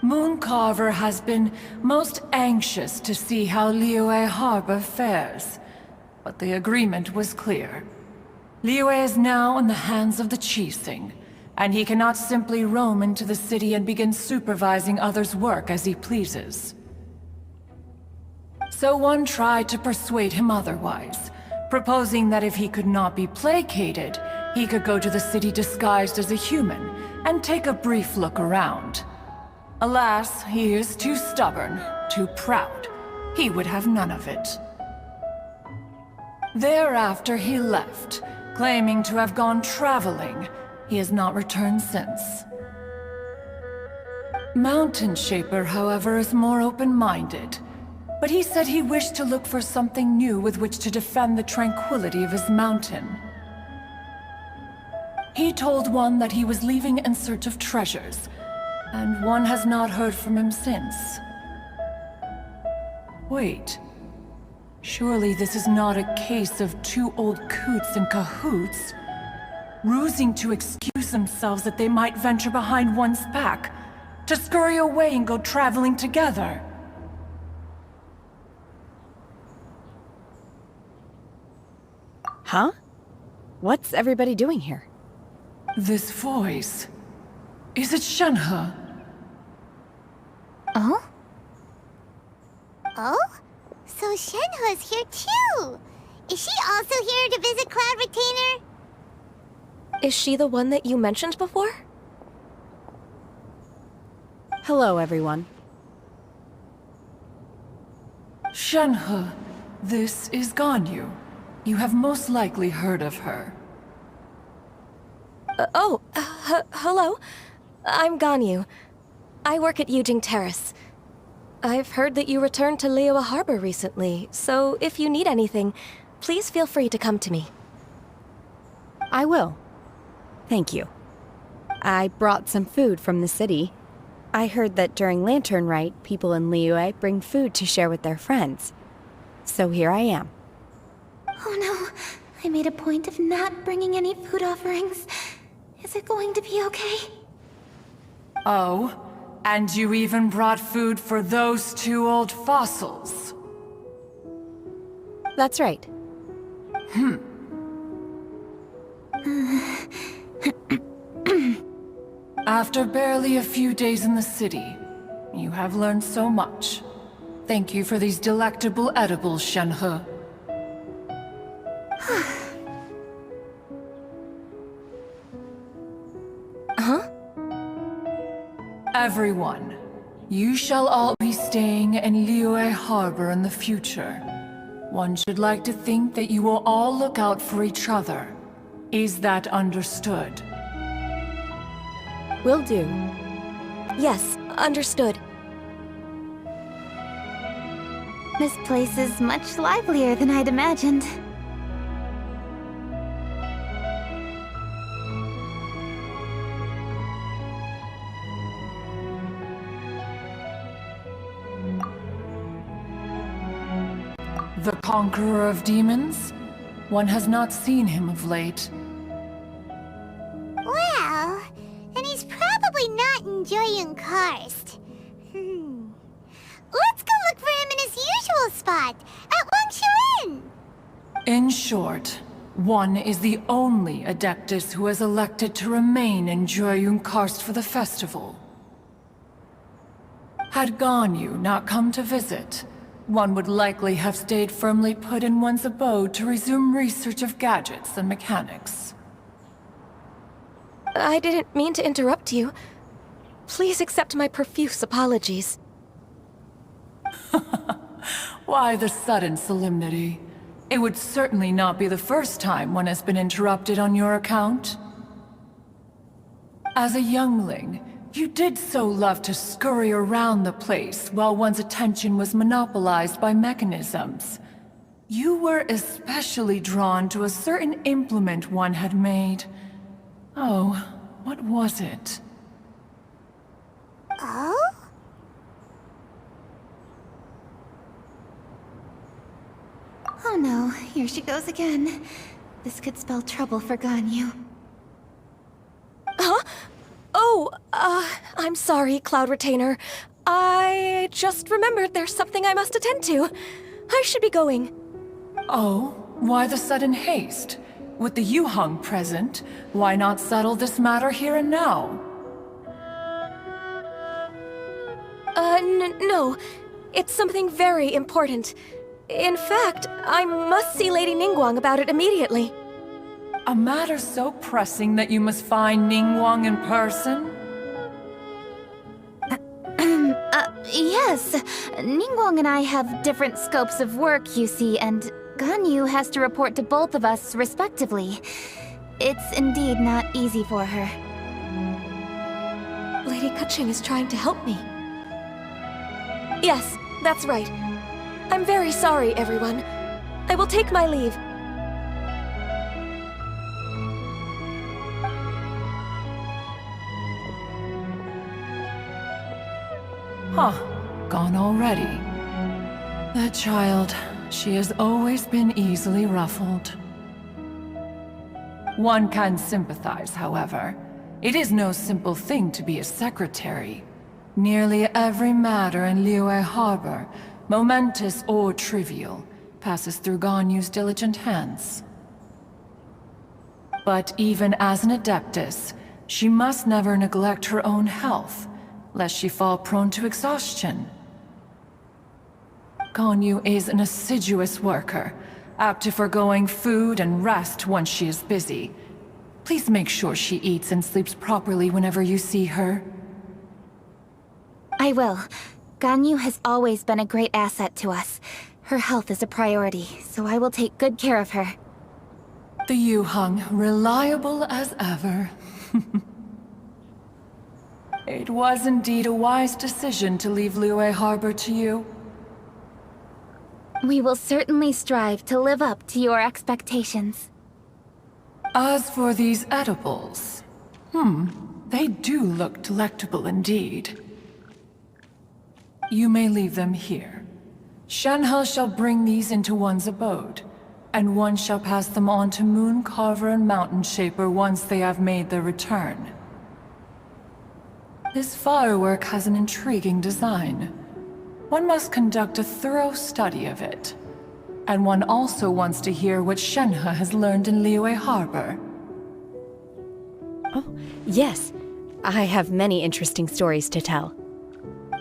S14: Mooncarver has been most anxious to see how Liyue Harbor fares, but the agreement was clear. Liyue is now in the hands of the Qixing, and he cannot simply roam into the city and begin supervising others' work as he pleases. So one tried to persuade him otherwise, proposing that if he could not be placated, he could go to the city disguised as a human and take a brief look around. Alas, he is too stubborn, too proud. He would have none of it. Thereafter he left, claiming to have gone traveling. He has not returned since. Mountain Shaper, however, is more open-minded. But he said he wished to look for something new with which to defend the tranquility of his mountain. He told one that he was leaving in search of treasures, and one has not heard from him since. Wait. Surely this is not a case of two old coots in cahoots, rusing to excuse themselves that they might venture behind one's back, To scurry away and go traveling together.
S16: Huh? What's everybody doing here?
S14: This voice... Is it Shenhe?
S1: Oh?
S4: Oh? So Shenhe's here too! Is she also here to visit Cloud Retainer?
S15: Is she the one that you mentioned before?
S16: Hello, everyone.
S14: Shenhe, this is Ganyu. You have most likely heard of her.
S15: Hello. I'm Ganyu. I work at Yujing Terrace. I've heard that you returned to Liyue Harbor recently, so if you need anything, please feel free to come to me.
S16: I will. Thank you. I brought some food from the city. I heard that during Lantern Rite, people in Liyue bring food to share with their friends. So here I am.
S1: Oh no, I made a point of not bringing any food offerings. Is it going to be okay?
S14: Oh, and you even brought food for those two old fossils.
S16: That's right.
S14: After barely a few days in the city, you have learned so much. Thank you for these delectable edibles, Shenhe.
S15: Huh?
S14: Everyone, you shall all be staying in Liyue Harbor in the future. One should like to think that you will all look out for each other. Is that understood?
S16: Will do.
S15: Yes, understood.
S1: This place is much livelier than I'd imagined.
S14: The conqueror of demons? One has not seen him of late.
S4: Well, then he's probably not enjoying Karst. Let's go look for him in his usual spot, at Wangshuin!
S14: In short, one is the only Adeptus who has elected to remain in Jueyun Karst for the festival. Had Ganyu not come to visit, one would likely have stayed firmly put in one's abode to resume research of gadgets and mechanics.
S15: I didn't mean to interrupt you. Please accept my profuse apologies.
S14: Why the sudden solemnity? It would certainly not be the first time one has been interrupted on your account. As a youngling, you did so love to scurry around the place while one's attention was monopolized by mechanisms. You were especially drawn to a certain implement one had made. Oh, what was it?
S4: Oh?
S1: Oh no, here she goes again. This could spell trouble for Ganyu.
S15: Huh? Oh, I'm sorry, Cloud Retainer. I just remembered there's something I must attend to. I should be going.
S14: Oh, why the sudden haste? With the Yuheng present, why not settle this matter here and now?
S15: No. It's something very important. In fact, I must see Lady Ningguang about it immediately.
S14: A matter so pressing that you must find Ningguang in person?
S1: Yes. Ningguang and I have different scopes of work, you see, and Ganyu has to report to both of us respectively. It's indeed not easy for her.
S15: Lady Keqing is trying to help me. Yes, that's right. I'm very sorry, everyone. I will take my leave.
S14: Huh, gone already. That child, she has always been easily ruffled. One can sympathize, however. It is no simple thing to be a secretary. Nearly every matter in Liyue Harbor, momentous or trivial, passes through Ganyu's diligent hands. But even as an Adeptus, she must never neglect her own health, lest she fall prone to exhaustion. Ganyu is an assiduous worker, apt to foregoing food and rest once she is busy. Please make sure she eats and sleeps properly whenever you see her.
S1: I will. Ganyu has always been a great asset to us. Her health is a priority, so I will take good care of her.
S14: The Yuheng, reliable as ever. It was indeed a wise decision to leave Liyue Harbor to you.
S1: We will certainly strive to live up to your expectations.
S14: As for these edibles, they do look delectable indeed. You may leave them here. Shenhe shall bring these into one's abode, and one shall pass them on to Moon Carver and Mountain Shaper once they have made their return. This firework has an intriguing design. One must conduct a thorough study of it. And one also wants to hear what Shenhe has learned in Liyue Harbor.
S16: Oh, yes. I have many interesting stories to tell.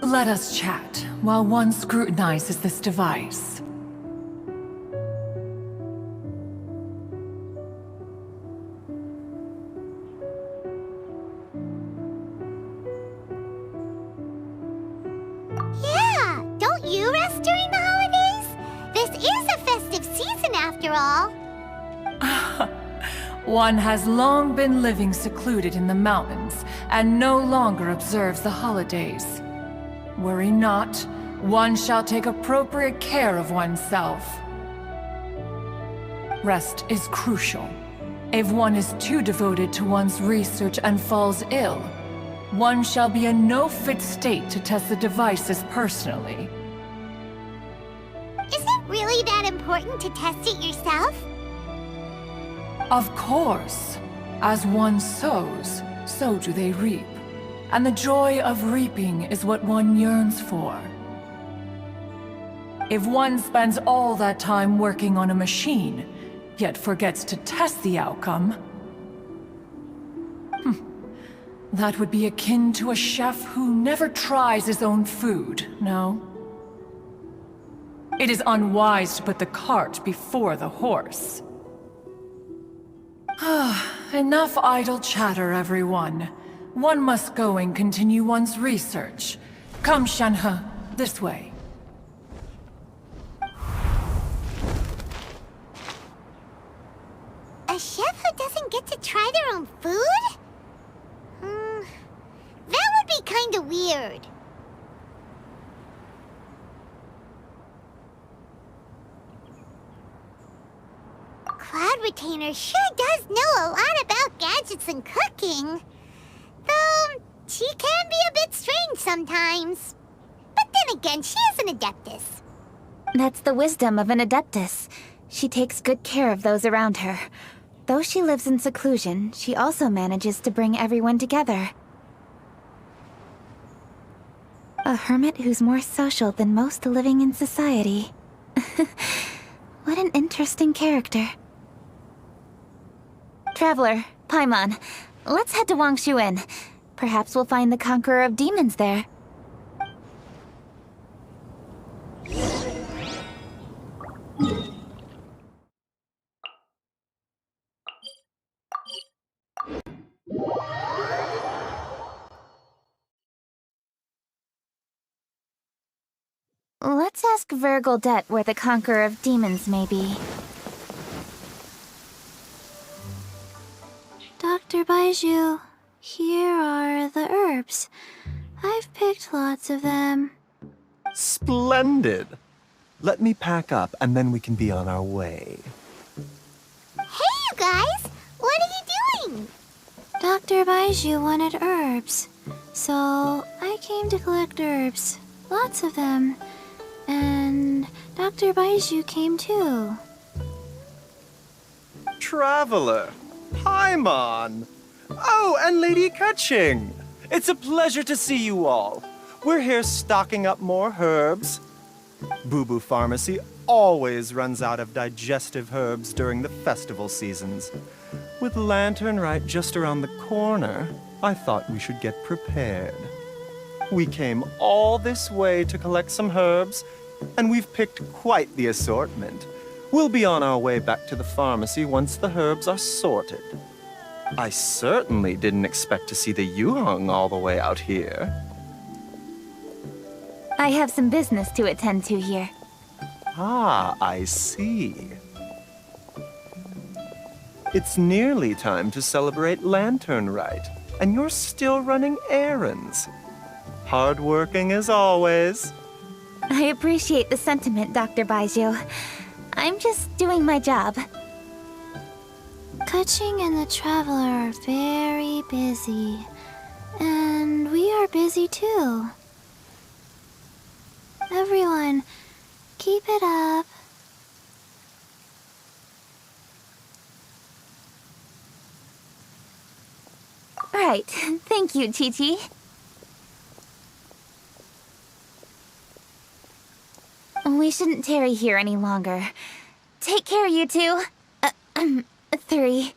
S14: Let us chat while one scrutinizes this device.
S4: Yeah, don't you rest during the holidays? This is a festive season after all.
S14: One has long been living secluded in the mountains and no longer observes the holidays. Worry not, one shall take appropriate care of oneself. Rest is crucial. If one is too devoted to one's research and falls ill, one shall be in no fit state to test the devices personally.
S4: Is it really that important to test it yourself?
S14: Of course. As one sows, so do they reap. And the joy of reaping is what one yearns for. If one spends all that time working on a machine, yet forgets to test the outcome, that would be akin to a chef who never tries his own food, no? It is unwise to put the cart before the horse. Enough idle chatter, everyone. One must go and continue one's research. Come, Shenhe, this way.
S4: A chef who doesn't get to try their own food? That would be kinda weird. Cloud Retainer sure does know a lot about gadgets and cooking. Though, she can be a bit strange sometimes. But then again, she is an Adeptus.
S1: That's the wisdom of an Adeptus. She takes good care of those around her. Though she lives in seclusion, she also manages to bring everyone together. A hermit who's more social than most living in society. What an interesting character. Traveler, Paimon, let's head to Wangshuin. Perhaps we'll find the Conqueror of Demons there. Let's ask Vergildet where the Conqueror of Demons may be.
S17: Dr. Baiju, here are the herbs. I've picked lots of them.
S18: Splendid! Let me pack up and then we can be on our way.
S4: Hey, you guys! What are you doing?
S17: Dr. Baiju wanted herbs, so I came to collect herbs. Lots of them. And Dr. Baiju came too.
S18: Traveler! Paimon! Oh, and Lady Kaching! It's a pleasure to see you all. We're here stocking up more herbs. Boo Boo Pharmacy always runs out of digestive herbs during the festival seasons. With Lantern right just around the corner, I thought we should get prepared. We came all this way to collect some herbs, and we've picked quite the assortment. We'll be on our way back to the pharmacy once the herbs are sorted. I certainly didn't expect to see the Yuhong all the way out here.
S1: I have some business to attend to here.
S18: Ah, I see. It's nearly time to celebrate Lantern Rite, and you're still running errands. Hardworking as always.
S1: I appreciate the sentiment, Dr. Baijiu. I'm just doing my job.
S17: Kuching and the Traveler are very busy. And we are busy too. Everyone, keep it up.
S1: Right. Thank you, Chi-Chi. We shouldn't tarry here any longer. Take care, you two. 3.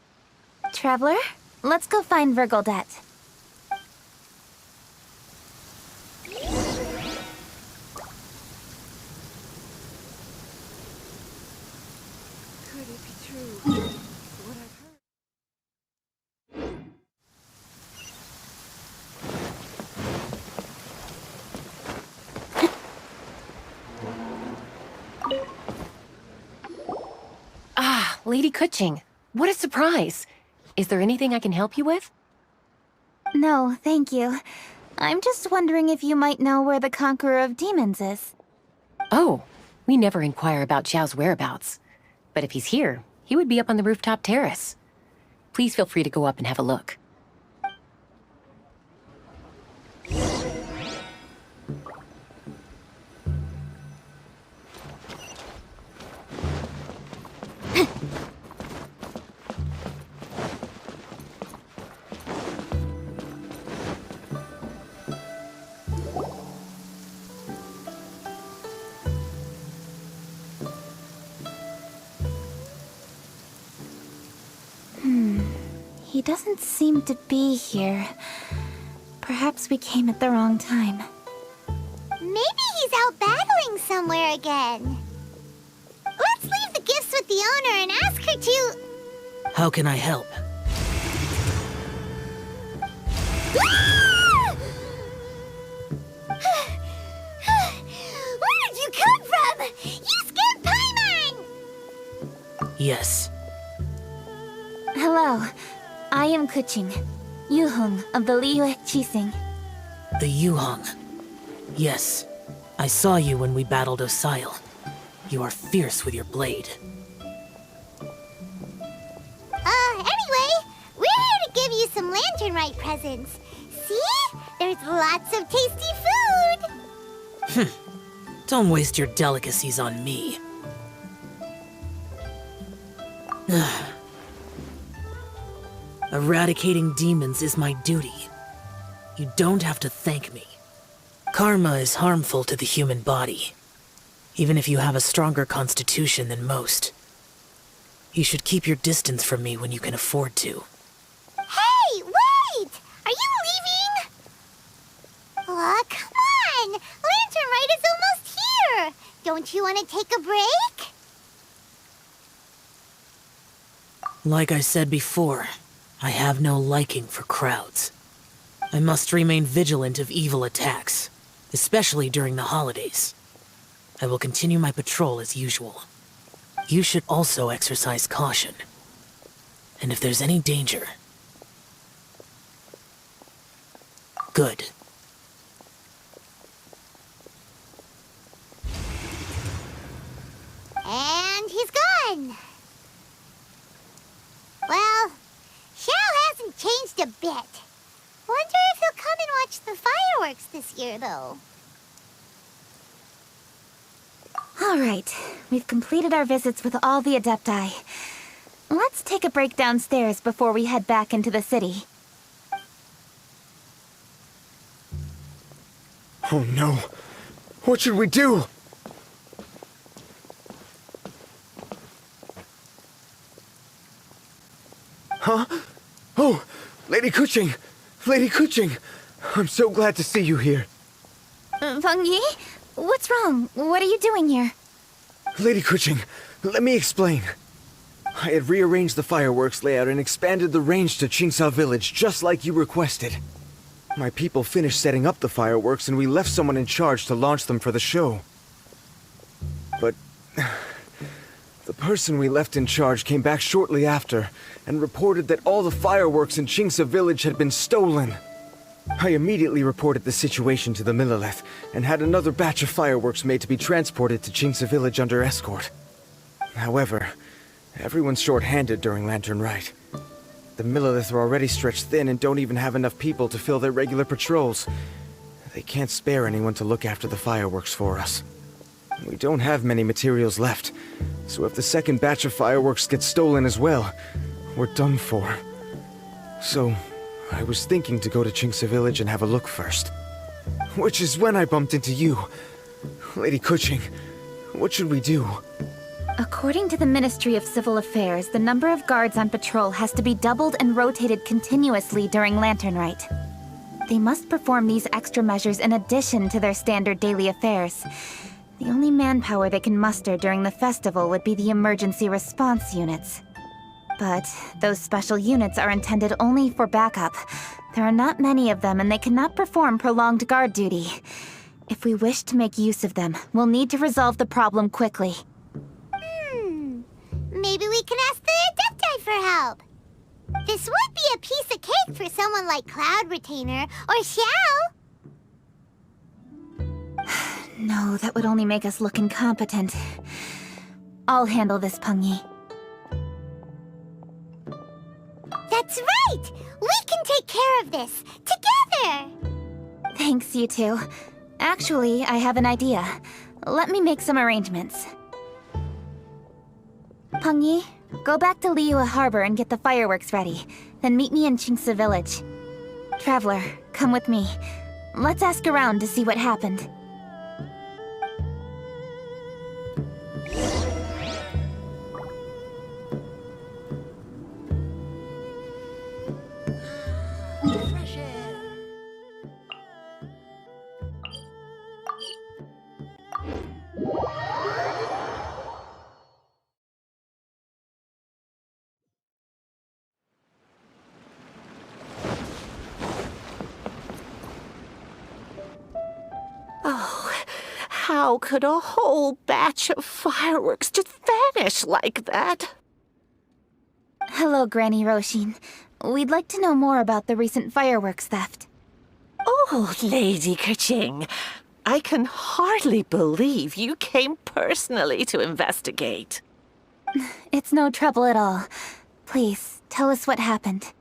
S1: Traveler, let's go find Virgildet.
S9: Could it be true? What I've heard.
S19: Ah, Lady Kuching. What a surprise. Is there anything I can help you with?
S1: No, thank you. I'm just wondering if you might know where the Conqueror of Demons is.
S19: Oh, we never inquire about Xiao's whereabouts. But if he's here, he would be up on the rooftop terrace. Please feel free to go up and have a look.
S1: He doesn't seem to be here. Perhaps we came at the wrong time.
S4: Maybe he's out battling somewhere again. Let's leave the gifts with the owner and ask her to...
S5: How can I help?
S4: Where did you come from? You scared Paimon!
S5: Yes.
S1: Hello. I am Kuching, Yuhong of the Liyue Qixing.
S5: The Yuhong. Yes. I saw you when we battled Osile. You are fierce with your blade.
S4: Anyway, we're here to give you some Lantern Rite presents. See? There's lots of tasty food!
S5: Don't waste your delicacies on me. Eradicating demons is my duty. You don't have to thank me. Karma is harmful to the human body, even if you have a stronger constitution than most. You should keep your distance from me when you can afford to.
S4: Hey, wait! Are you leaving? Aw, come on! Lantern Rite is almost here! Don't you want to take a break?
S5: Like I said before, I have no liking for crowds. I must remain vigilant of evil attacks, especially during the holidays. I will continue my patrol as usual. You should also exercise caution. And if there's any danger... Good.
S4: And he's gone! Well, Xiao hasn't changed a bit. Wonder if he'll come and watch the fireworks this year, though.
S1: All right, we've completed our visits with all the Adepti. Let's take a break downstairs before we head back into the city.
S2: Oh no. What should we do? Huh? Oh, Lady Kuching! Lady Kuching! I'm so glad to see you here.
S1: Feng Yi? What's wrong? What are you doing here?
S2: Lady Kuching, let me explain. I had rearranged the fireworks layout and expanded the range to Qingsa Village just like you requested. My people finished setting up the fireworks and we left someone in charge to launch them for the show. But the person we left in charge came back shortly after and reported that all the fireworks in Qingsa Village had been stolen. I immediately reported the situation to the Millelith and had another batch of fireworks made to be transported to Qingsa Village under escort. However, everyone's short-handed during Lantern Rite. The Millelith are already stretched thin and don't even have enough people to fill their regular patrols. They can't spare anyone to look after the fireworks for us. We don't have many materials left, so if the second batch of fireworks gets stolen as well, we're done for. So, I was thinking to go to Qingsa Village and have a look first. Which is when I bumped into you. Lady Kuching, what should we do?
S1: According to the Ministry of Civil Affairs, the number of guards on patrol has to be doubled and rotated continuously during Lantern Rite. They must perform these extra measures in addition to their standard daily affairs. The only manpower they can muster during the festival would be the emergency response units. But those special units are intended only for backup. There are not many of them and they cannot perform prolonged guard duty. If we wish to make use of them, we'll need to resolve the problem quickly.
S4: Maybe we can ask the Adepti for help. This would be a piece of cake for someone like Cloud Retainer or Xiao.
S1: No, that would only make us look incompetent. I'll handle this, Peng Yi.
S4: That's right! We can take care of this, together!
S1: Thanks, you two. Actually, I have an idea. Let me make some arrangements. Peng Yi, go back to Liyue Harbor and get the fireworks ready. Then meet me in Qingsa Village. Traveler, come with me. Let's ask around to see what happened.
S20: Oh, how could a whole batch of fireworks just vanish like that?
S1: Hello, Granny Roshin. We'd like to know more about the recent fireworks theft.
S20: Oh, Lady Kuching, I can hardly believe you came personally to investigate.
S1: It's no trouble at all. Please, tell us what happened.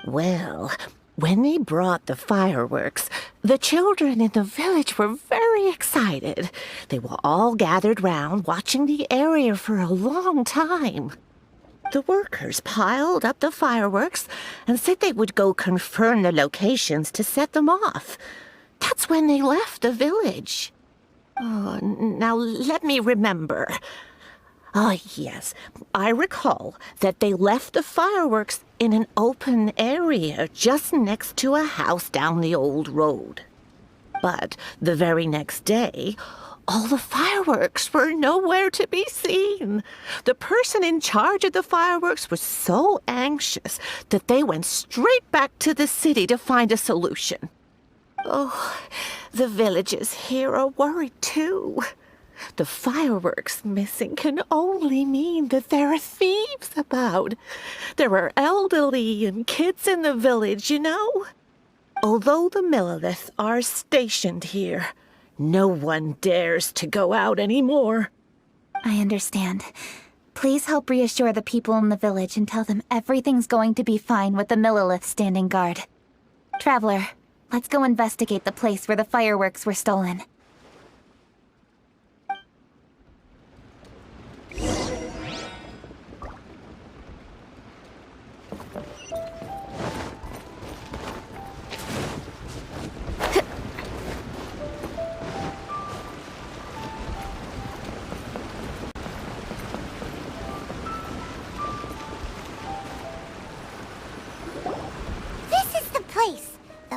S20: Well, when they brought the fireworks, the children in the village were very excited. They were all gathered round, watching the area for a long time. The workers piled up the fireworks and said they would go confirm the locations to set them off. That's when they left the village. Oh, now let me remember. Oh, yes, I recall that they left the fireworks in an open area just next to a house down the old road. But the very next day, all the fireworks were nowhere to be seen. The person in charge of the fireworks was so anxious that they went straight back to the city to find a solution. Oh, the villagers here are worried too. The fireworks missing can only mean that there are thieves about. There are elderly and kids in the village, you know. Although the Millelith are stationed here, no one dares to go out anymore.
S1: I understand. Please help reassure the people in the village and tell them everything's going to be fine with the Millelith standing guard. Traveler, let's go investigate the place where the fireworks were stolen.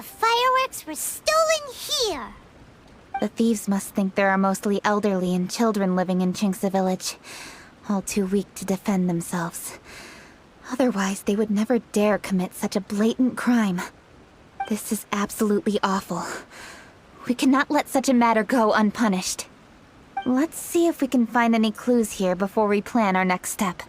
S4: fireworks were stolen here.
S1: The thieves must think there are mostly elderly and children living in Chinksa village, all too weak to defend themselves. Otherwise, they would never dare commit such a blatant crime. This is absolutely awful. We cannot let such a matter go unpunished. Let's see if we can find any clues here before we plan our next step.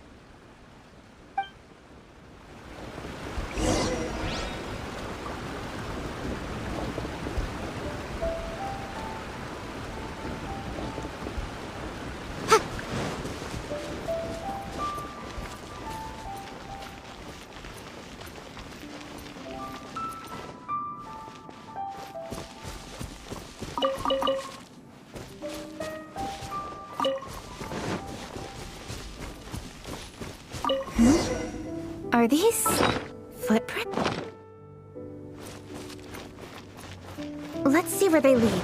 S1: Are these footprints? Let's see where they lead.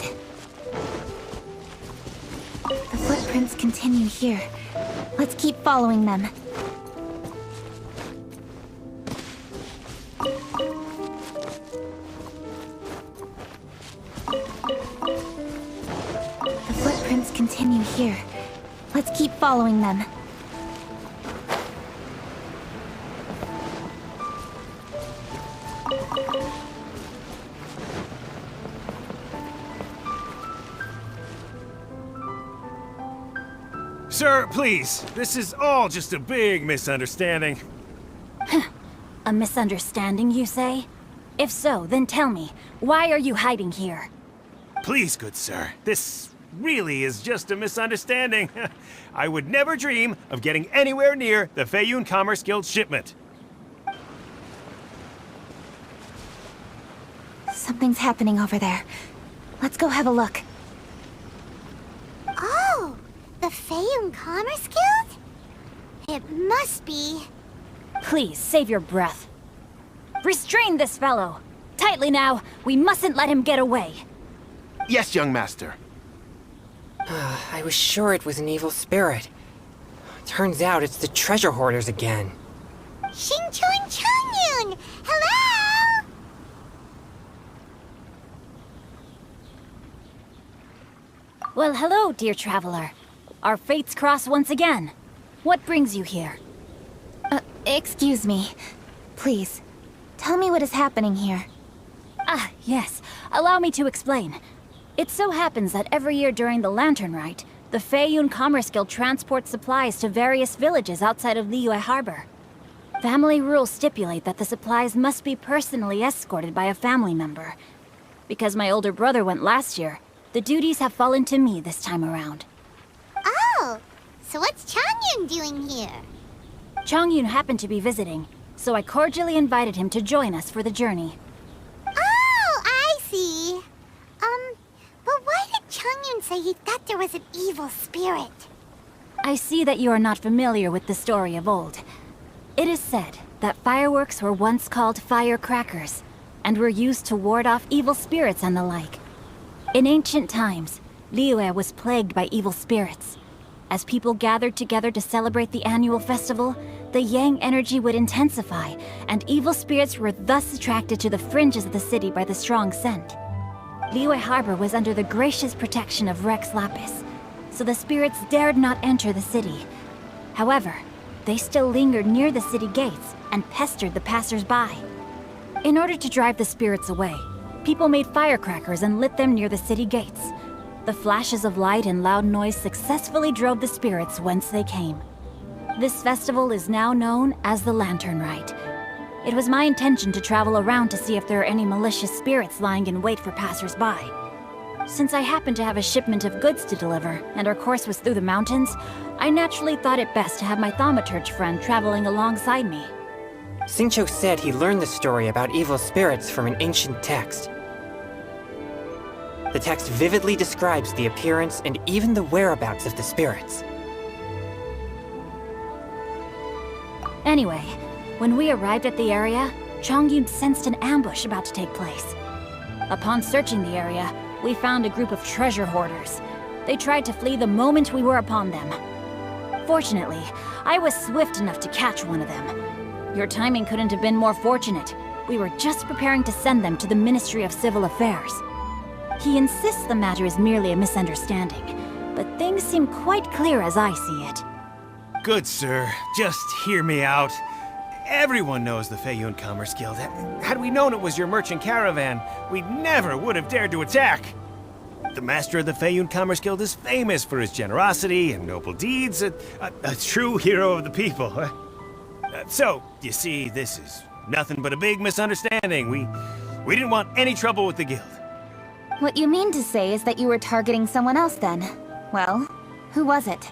S1: The footprints continue here. Let's keep following them. The footprints continue here. Let's keep following them.
S21: Sir, please. This is all just a big misunderstanding.
S22: A misunderstanding, you say? If so, then tell me, why are you hiding here?
S21: Please, good sir. This really is just a misunderstanding. I would never dream of getting anywhere near the Feiyun Commerce Guild shipment.
S1: Something's happening over there. Let's go have a look.
S4: Oh, the Feiyun Commerce Guild? It must be...
S22: Please, save your breath. Restrain this fellow! Tightly now, we mustn't let him get away.
S11: Yes, young master.
S23: I was sure it was an evil spirit. Turns out it's the treasure hoarders again.
S4: Xingqiu and Changyun! Hello!
S22: Well, hello, dear traveler. Our fates cross once again. What brings you here?
S1: Excuse me. Please, tell me what is happening here.
S22: Ah, yes. Allow me to explain. It so happens that every year during the Lantern Rite, the Feiyun Commerce Guild transports supplies to various villages outside of Liyue Harbor. Family rules stipulate that the supplies must be personally escorted by a family member. Because my older brother went last year, the duties have fallen to me this time around.
S4: Oh, so what's Changyun doing here?
S22: Changyun happened to be visiting, so I cordially invited him to join us for the journey.
S4: Oh, I see. But why did Changyun say he thought there was an evil spirit?
S22: I see that you are not familiar with the story of old. It is said that fireworks were once called firecrackers, and were used to ward off evil spirits and the like. In ancient times, Liyue was plagued by evil spirits. As people gathered together to celebrate the annual festival, the yang energy would intensify, and evil spirits were thus attracted to the fringes of the city by the strong scent. Liyue Harbor was under the gracious protection of Rex Lapis, so the spirits dared not enter the city. However, they still lingered near the city gates and pestered the passers-by. In order to drive the spirits away, people made firecrackers and lit them near the city gates. The flashes of light and loud noise successfully drove the spirits whence they came. This festival is now known as the Lantern Rite. It was my intention to travel around to see if there are any malicious spirits lying in wait for passers-by. Since I happened to have a shipment of goods to deliver, and our course was through the mountains, I naturally thought it best to have my thaumaturge friend traveling alongside me.
S23: Xingqiu said he learned the story about evil spirits from an ancient text. The text vividly describes the appearance and even the whereabouts of the spirits.
S22: Anyway, when we arrived at the area, Changyun sensed an ambush about to take place. Upon searching the area, we found a group of treasure hoarders. They tried to flee the moment we were upon them. Fortunately, I was swift enough to catch one of them. Your timing couldn't have been more fortunate. We were just preparing to send them to the Ministry of Civil Affairs. He insists the matter is merely a misunderstanding, but things seem quite clear as I see it.
S21: Good, sir. Just hear me out. Everyone knows the Feiyun Commerce Guild. Had we known it was your merchant caravan, we never would have dared to attack. The master of the Feiyun Commerce Guild is famous for his generosity and noble deeds, a true hero of the people. So, you see, this is nothing but a big misunderstanding. We didn't want any trouble with the guild.
S1: What you mean to say is that you were targeting someone else then? Well, who was it?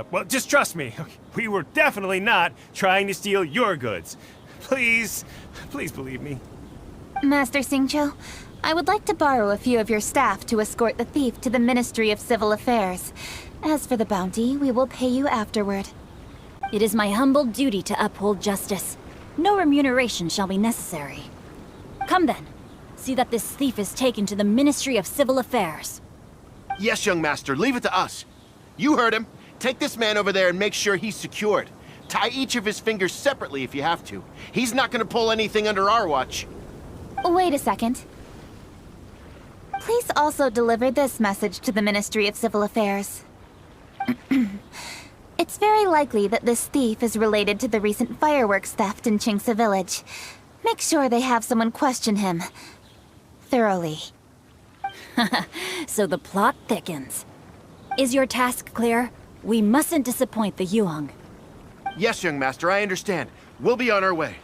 S21: Well, just trust me. We were definitely not trying to steal your goods. Please believe me.
S1: Master Xingqiu, I would like to borrow a few of your staff to escort the thief to the Ministry of Civil Affairs. As for the bounty, we will pay you afterward.
S22: It is my humble duty to uphold justice. No remuneration shall be necessary. Come then. See that this thief is taken to the Ministry of Civil Affairs.
S8: Yes, young master, leave it to us. You heard him. Take this man over there and make sure he's secured. Tie each of his fingers separately if you have to. He's not gonna pull anything under our watch.
S1: Wait a second. Please also deliver this message to the Ministry of Civil Affairs. It's very likely that this thief is related to the recent fireworks theft in Qingce Village. Make sure they have someone question him thoroughly.
S22: So the plot thickens. Is your task clear? We mustn't disappoint the Yuang.
S8: Yes, young master, I understand. We'll be on our way.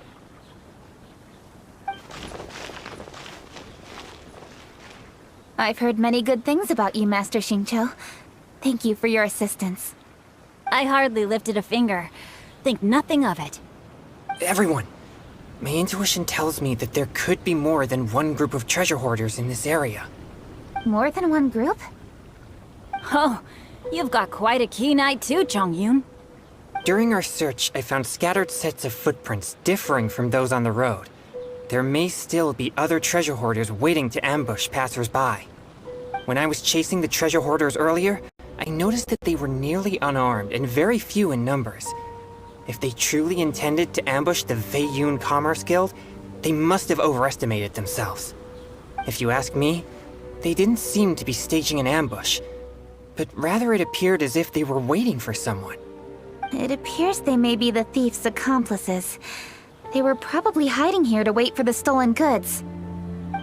S1: I've heard many good things about you, Master Xingqiu. Thank you for your assistance.
S22: I hardly lifted a finger. Think nothing of it.
S23: Everyone, my intuition tells me that there could be more than one group of treasure hoarders in this area.
S1: More than one group?
S22: Oh, you've got quite a keen eye too, Chongyun.
S23: During our search, I found scattered sets of footprints differing from those on the road. There may still be other treasure hoarders waiting to ambush passers-by. When I was chasing the treasure hoarders earlier, I noticed that they were nearly unarmed and very few in numbers. If they truly intended to ambush the Feiyun Commerce Guild, they must have overestimated themselves. If you ask me, they didn't seem to be staging an ambush, but rather it appeared as if they were waiting for someone.
S1: It appears they may be the thief's accomplices. They were probably hiding here to wait for the stolen goods.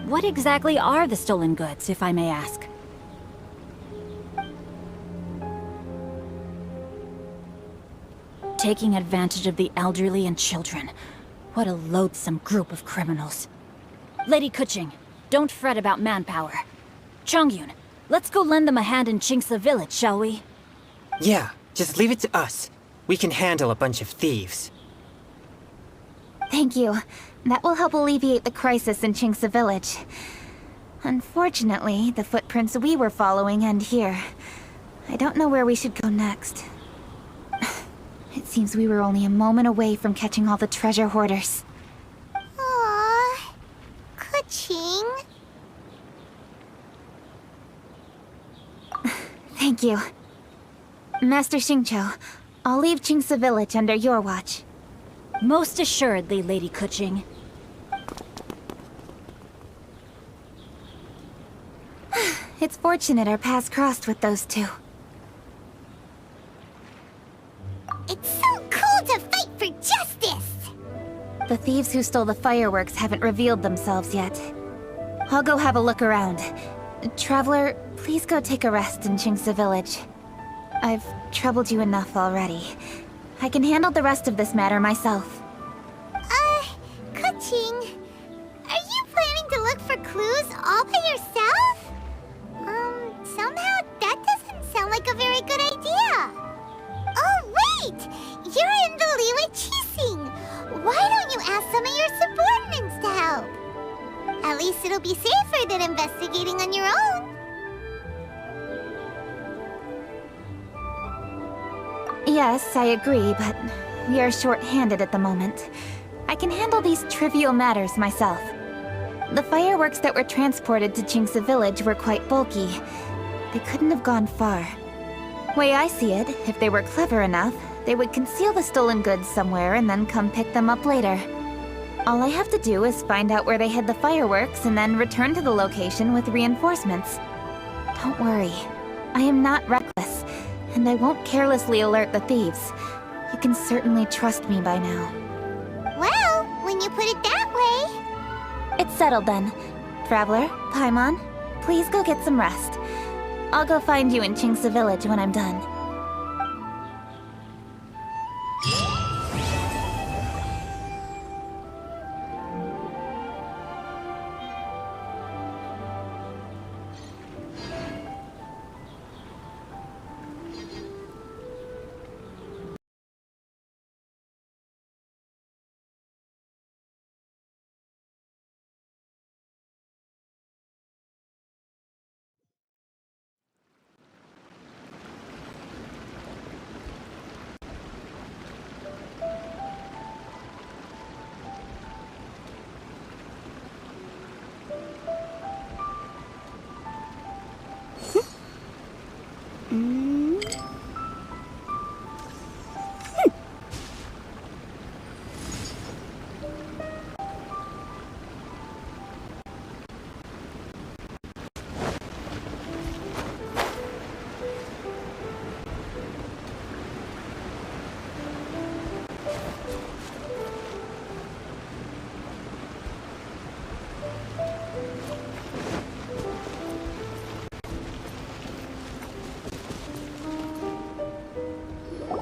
S22: What exactly are the stolen goods, if I may ask? Taking advantage of the elderly and children. What a loathsome group of criminals. Lady Kuching, don't fret about manpower. Chongyun, let's go lend them a hand in Qingce Village, shall we?
S23: Yeah, just leave it to us. We can handle a bunch of thieves.
S1: Thank you. That will help alleviate the crisis in Qingce Village. Unfortunately, the footprints we were following end here. I don't know where we should go next. It seems we were only a moment away from catching all the treasure hoarders.
S4: Aww. Kuching.
S1: Thank you. Master Xingqiu, I'll leave Qingce Village under your watch.
S22: Most assuredly, Lady Kuching.
S1: It's fortunate our paths crossed with those two.
S4: It's so cool to fight for justice!
S1: The thieves who stole the fireworks haven't revealed themselves yet. I'll go have a look around. Traveler, please go take a rest in Qingce Village. I've troubled you enough already. I can handle the rest of this matter myself.
S4: Kuching, are you planning to look for clues all by yourself? Somehow that doesn't sound like a very good idea. Oh, wait! You're in the Liyue Qixing! Why don't you ask some of your subordinates to help? At least it'll be safer than investigating on your own.
S1: Yes, I agree, but we are short-handed at the moment. I can handle these trivial matters myself. The fireworks that were transported to Qingce Village were quite bulky. They couldn't have gone far. Way I see it, if they were clever enough, They would conceal the stolen goods somewhere and then come pick them up later. All I have to do is find out where they hid the fireworks and then return to the location with reinforcements. Don't worry. I am not reckless, and I won't carelessly alert the thieves. You can certainly trust me by now.
S4: Well, when you put it that way...
S1: It's settled then. Traveler, Paimon, please go get some rest. I'll go find you in Qingce Village when I'm done.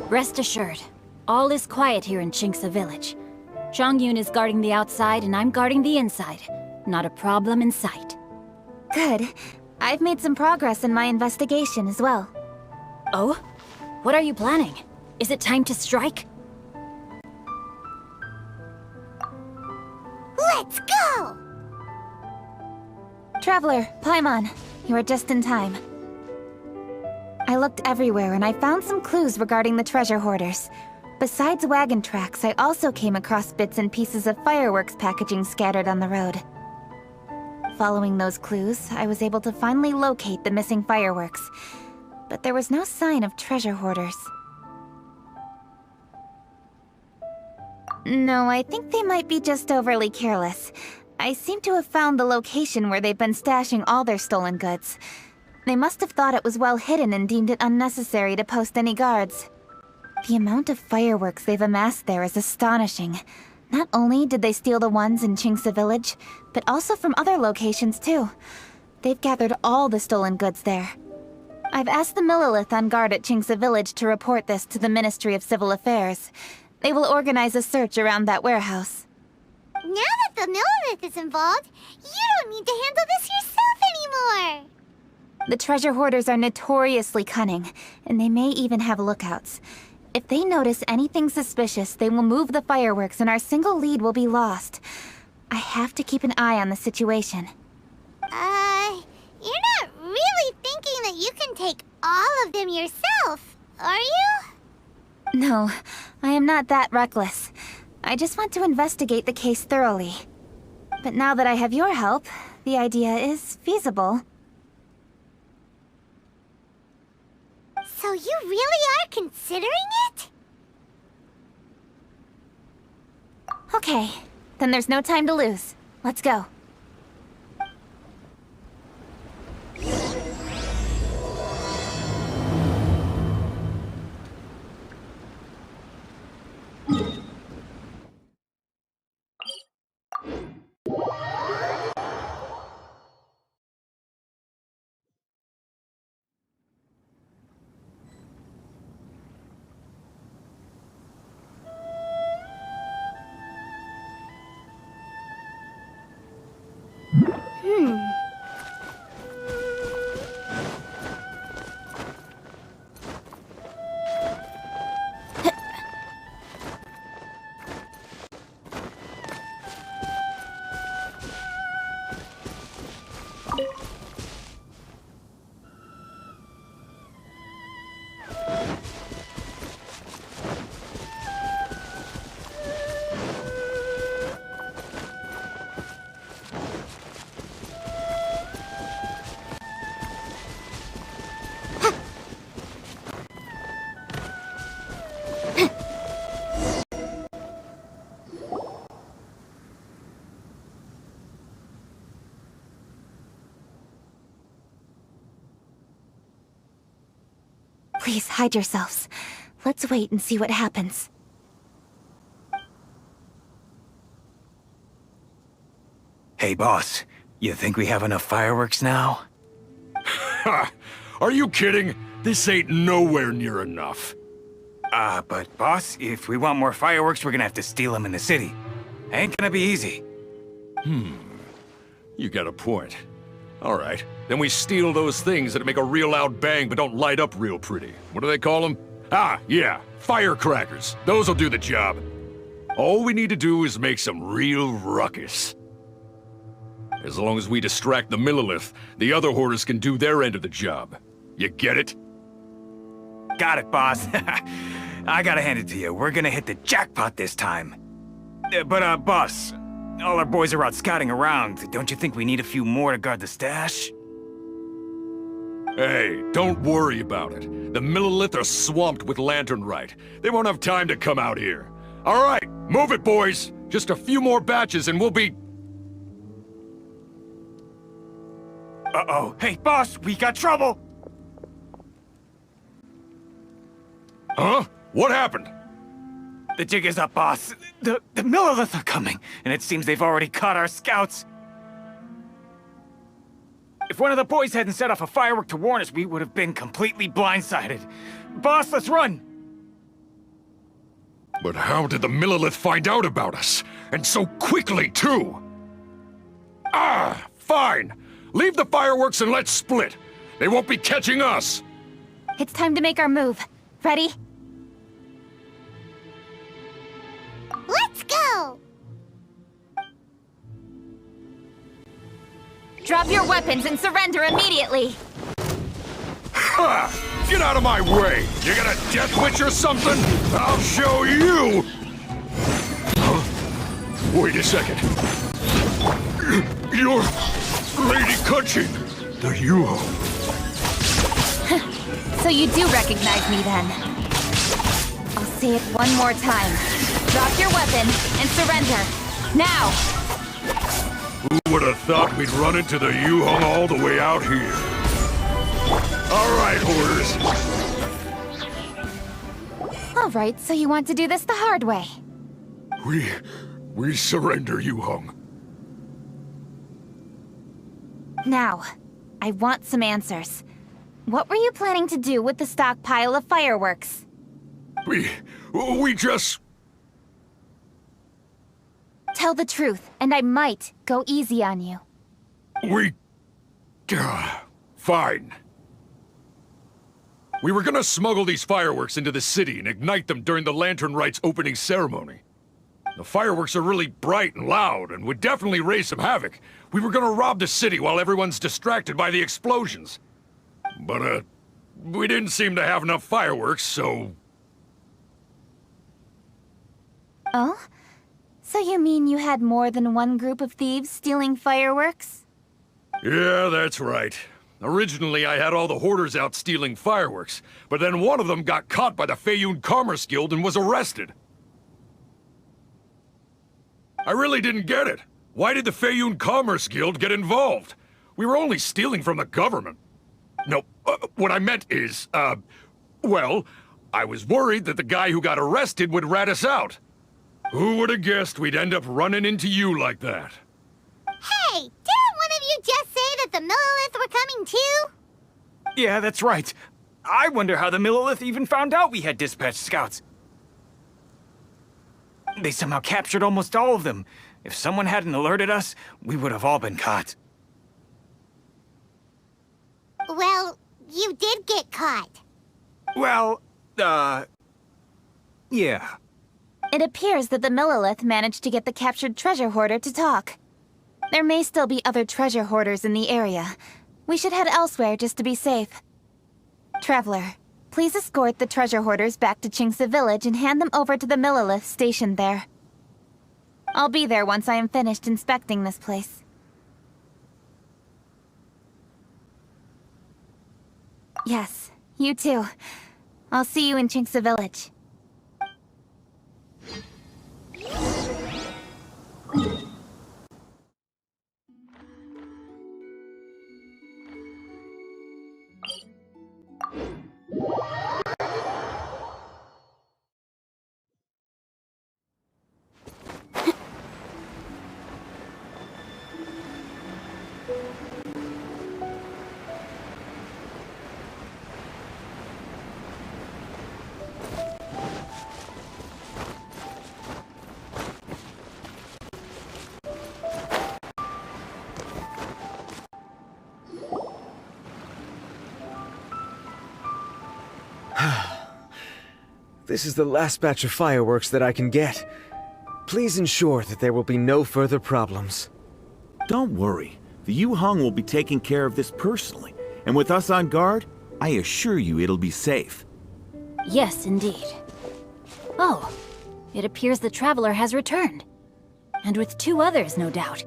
S22: Rest assured, all is quiet here in Qingce Village. Zhang is guarding the outside and I'm guarding the inside. Not a problem in sight.
S1: Good. I've made some progress in my investigation as well.
S22: Oh? What are you planning? Is it time to strike?
S4: Let's go!
S1: Traveler, Paimon, you are just in time. I looked everywhere and I found some clues regarding the treasure hoarders. Besides wagon tracks, I also came across bits and pieces of fireworks packaging scattered on the road. Following those clues, I was able to finally locate the missing fireworks. But there was no sign of treasure hoarders. No, I think they might be just overly careless. I seem to have found the location where they've been stashing all their stolen goods. They must have thought it was well hidden and deemed it unnecessary to post any guards. The amount of fireworks they've amassed there is astonishing. Not only did they steal the ones in Qingce Village, but also from other locations too. They've gathered all the stolen goods there. I've asked the Millilith on guard at Qingce Village to report this to the Ministry of Civil Affairs. They will organize a search around that warehouse.
S4: Now that the Millilith is involved, you don't need to handle this yourself anymore!
S1: The treasure hoarders are notoriously cunning, and they may even have lookouts. If they notice anything suspicious, they will move the fireworks and our single lead will be lost. I have to keep an eye on the situation.
S4: You're not really thinking that you can take all of them yourself, are you?
S1: No, I am not that reckless. I just want to investigate the case thoroughly. But now that I have your help, the idea is feasible.
S4: So you really are considering it?
S1: Okay, then there's no time to lose. Let's go. Please, hide yourselves. Let's wait and see what happens.
S3: Hey, boss. You think we have enough fireworks now?
S10: Ha! Are you kidding? This ain't nowhere near enough.
S3: But boss, if we want more fireworks, we're gonna have to steal them in the city. Ain't gonna be easy.
S10: You got a point. All right, then we steal those things that make a real loud bang but don't light up real pretty. What do they call them? Ah, yeah, firecrackers. Those'll do the job. All we need to do is make some real ruckus. As long as we distract the Millilith, the other hoarders can do their end of the job. You get it?
S3: Got it, boss. I gotta hand it to you. We're gonna hit the jackpot this time. But, boss, all our boys are out scouting around. Don't you think we need a few more to guard the stash?
S10: Hey, don't worry about it. The Millilith are swamped with lanternite. They won't have time to come out here. All right, move it, boys. Just a few more batches and we'll be...
S3: Uh-oh. Hey, boss, we got trouble!
S10: Huh? What happened?
S3: The jig is up, boss. The Millilith are coming, and it seems they've already caught our scouts. If one of the boys hadn't set off a firework to warn us, we would have been completely blindsided. Boss, let's run!
S10: But how did the Millilith find out about us? And so quickly, too? Ah, fine. Leave the fireworks and let's split. They won't be catching us.
S1: It's time to make our move. Ready?
S4: Let's go!
S1: Drop your weapons and surrender immediately!
S10: Ha! Get out of my way! You got a death witch or something? I'll show you! Huh? Wait a second. You're... Lady Kuching, the Yuho.
S1: So you do recognize me then? I'll say it one more time. Drop your weapon and surrender. Now!
S10: Who would have thought we'd run into the Yuho all the way out here? All right, hoarders.
S1: All right, so you want to do this the hard way.
S10: We surrender, Yuho.
S1: Now, I want some answers. What were you planning to do with the stockpile of fireworks?
S10: We just...
S1: Tell the truth, and I might go easy on you.
S10: Fine. We were gonna smuggle these fireworks into the city and ignite them during the Lantern Rite's opening ceremony. The fireworks are really bright and loud and would definitely raise some havoc. We were gonna rob the city while everyone's distracted by the explosions. But, we didn't seem to have enough fireworks, so...
S1: Oh? So you mean you had more than one group of thieves stealing fireworks?
S10: Yeah, that's right. Originally, I had all the hoarders out stealing fireworks, but then one of them got caught by the Feiyun Commerce Guild and was arrested. I really didn't get it. Why did the Feiyun Commerce Guild get involved? We were only stealing from the government. No, what I meant is, well, I was worried that the guy who got arrested would rat us out. Who would have guessed we'd end up running into you like that?
S4: Hey, didn't one of you just say that the Millilith were coming too?
S3: Yeah, that's right. I wonder how the Millilith even found out we had dispatched scouts. They somehow captured almost all of them. If someone hadn't alerted us, we would have all been caught.
S4: Well, you did get caught.
S3: Well, yeah.
S1: It appears that the Millilith managed to get the captured treasure hoarder to talk. There may still be other treasure hoarders in the area. We should head elsewhere just to be safe. Traveler, please escort the treasure hoarders back to Qingce Village and hand them over to the Millilith stationed there. I'll be there once I am finished inspecting this place. Yes, you too. I'll see you in Qingce Village.
S2: This is the last batch of fireworks that I can get. Please ensure that there will be no further problems.
S7: Don't worry. The Yu-Hung will be taking care of this personally. And with us on guard, I assure you it'll be safe.
S22: Yes, indeed. Oh, it appears the Traveler has returned. And with 2 others, no doubt.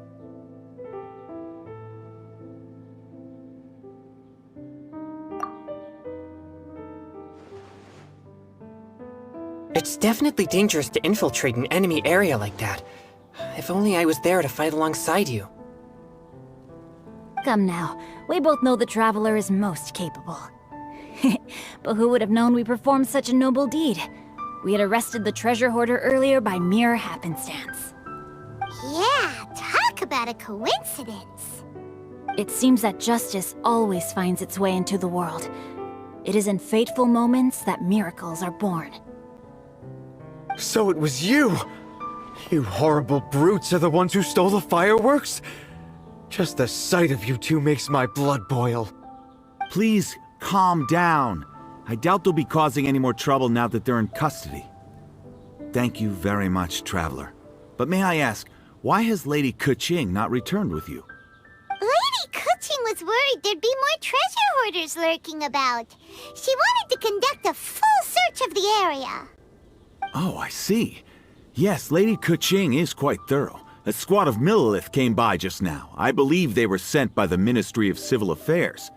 S23: It's definitely dangerous to infiltrate an enemy area like that. If only I was there to fight alongside you.
S22: Come now, we both know the Traveler is most capable. But who would have known we performed such a noble deed? We had arrested the treasure hoarder earlier by mere happenstance.
S4: Yeah, talk about a coincidence.
S22: It seems that justice always finds its way into the world. It is in fateful moments that miracles are born.
S2: So it was you! You horrible brutes are the ones who stole the fireworks? Just the sight of you two makes my blood boil.
S7: Please, calm down. I doubt they'll be causing any more trouble now that they're in custody. Thank you very much, Traveler. But may I ask, why has Lady Keqing not returned with you?
S4: Lady Keqing was worried there'd be more treasure hoarders lurking about. She wanted to conduct a full search of the area.
S7: Oh, I see. Yes, Lady Keqing is quite thorough. A squad of Millilith came by just now. I believe they were sent by the Ministry of Civil Affairs.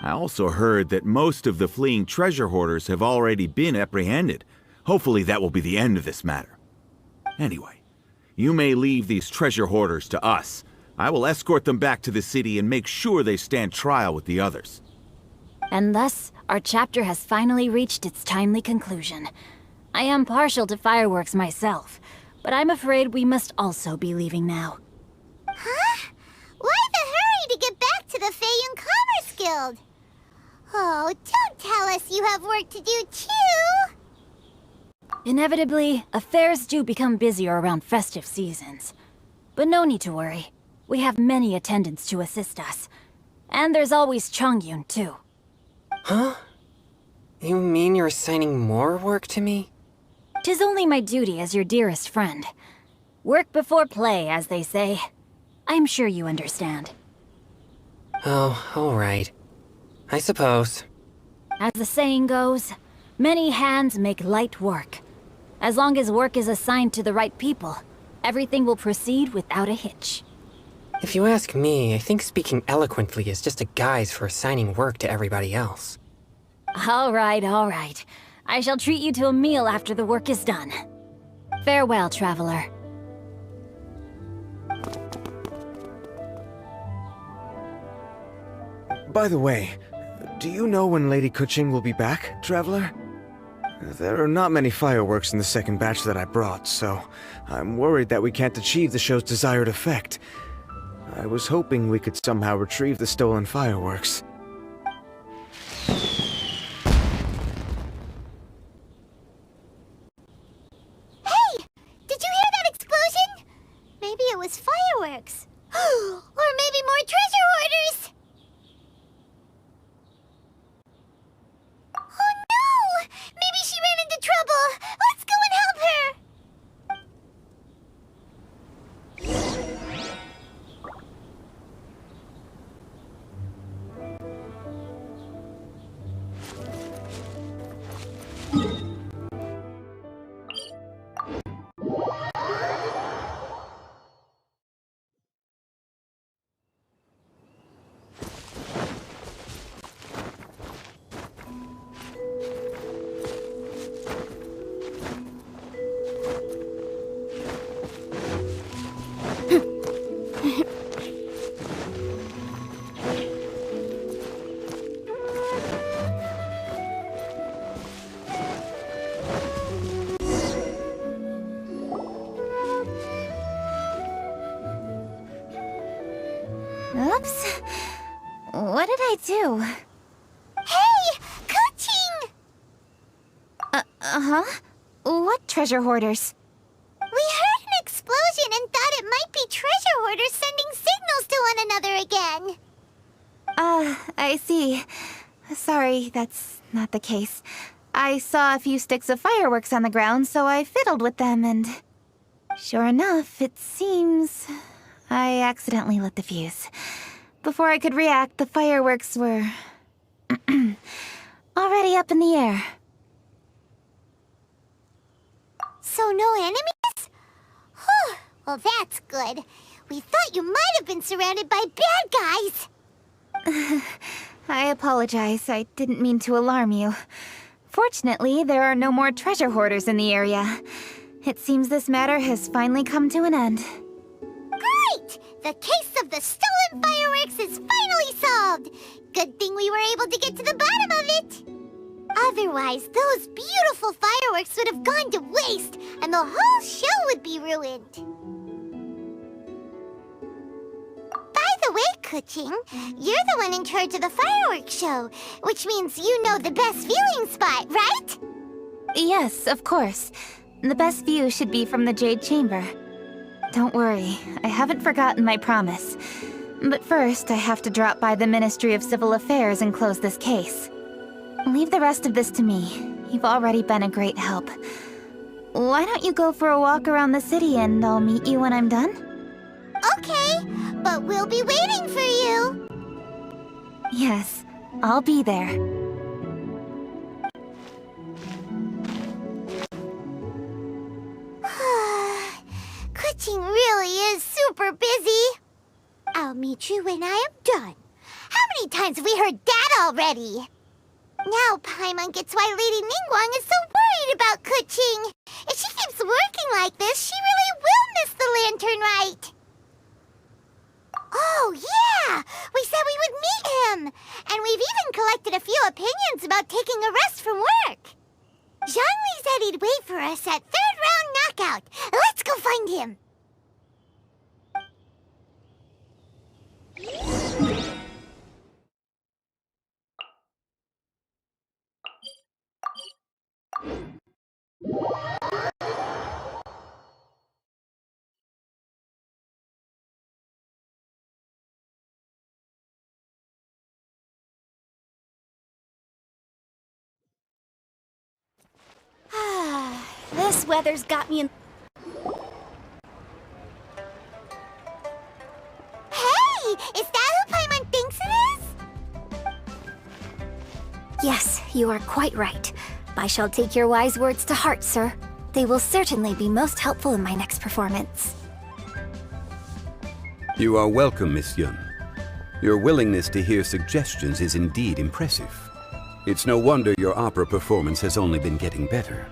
S7: I also heard that most of the fleeing treasure hoarders have already been apprehended. Hopefully that will be the end of this matter. Anyway, you may leave these treasure hoarders to us. I will escort them back to the city and make sure they stand trial with the others.
S22: And thus, our chapter has finally reached its timely conclusion. I am partial to fireworks myself, but I'm afraid we must also be leaving now.
S4: Huh? Why the hurry to get back to the Feiyun Commerce Guild? Oh, don't tell us you have work to do too!
S22: Inevitably, affairs do become busier around festive seasons. But no need to worry. We have many attendants to assist us. And there's always Chongyun, too.
S23: Huh? You mean you're assigning more work to me?
S22: 'Tis only my duty as your dearest friend. Work before play, as they say. I'm sure you understand.
S23: Oh, all right. I suppose.
S22: As the saying goes, many hands make light work. As long as work is assigned to the right people, everything will proceed without a hitch.
S23: If you ask me, I think speaking eloquently is just a guise for assigning work to everybody else.
S22: All right. I shall treat you to a meal after the work is done. Farewell, traveler.
S2: By the way, do you know when Lady Keqing will be back, Traveler? There are not many fireworks in the second batch that I brought, so I'm worried that we can't achieve the show's desired effect. I was hoping we could somehow retrieve the stolen fireworks.
S4: Hey! Did you hear that explosion? Maybe it was fireworks. Or maybe more treasure hoarders! Oh no! Maybe she ran into trouble! Let's go and help her!
S1: Oops. What did I do?
S4: Hey! Keqing!
S1: Uh-huh? What treasure hoarders?
S4: We heard an explosion and thought it might be treasure hoarders sending signals to one another again.
S1: I see. Sorry, that's not the case. I saw a few sticks of fireworks on the ground, so I fiddled with them, and sure enough, it seems I accidentally lit the fuse. Before I could react, the fireworks were already up in the air.
S4: So no enemies? Whew, well that's good. We thought you might have been surrounded by bad guys.
S1: I apologize. I didn't mean to alarm you. Fortunately, there are no more treasure hoarders in the area. It seems this matter has finally come to an end.
S4: Great! The case of the stolen fireworks is finally solved! Good thing we were able to get to the bottom of it! Otherwise, those beautiful fireworks would have gone to waste, and the whole show would be ruined. By the way, Kuching, you're the one in charge of the fireworks show, which means you know the best viewing spot, right?
S1: Yes, of course. The best view should be from the Jade Chamber. Don't worry, I haven't forgotten my promise. But first, I have to drop by the Ministry of Civil Affairs and close this case. Leave the rest of this to me. You've already been a great help. Why don't you go for a walk around the city and I'll meet you when I'm done?
S4: Okay, but we'll be waiting for you.
S1: Yes, I'll be there.
S4: Kuching really is super busy. I'll meet you when I am done. How many times have we heard that already? Now Paimon gets why Lady Ningguang is so worried about Kuching. If she keeps working like this, she really will miss the Lantern Rite. Oh, yeah! We said we would meet him! And we've even collected a few opinions about taking a rest from work. Zhongli said he'd wait for us at third round knockout. Let's go find him!
S22: This weather's got me in...
S4: Hey! Is that who Paimon thinks it is?
S22: Yes, you are quite right. I shall take your wise words to heart, sir. They will certainly be most helpful in my next performance.
S6: You are welcome, Miss Yun. Your willingness to hear suggestions is indeed impressive. It's no wonder your opera performance has only been getting better.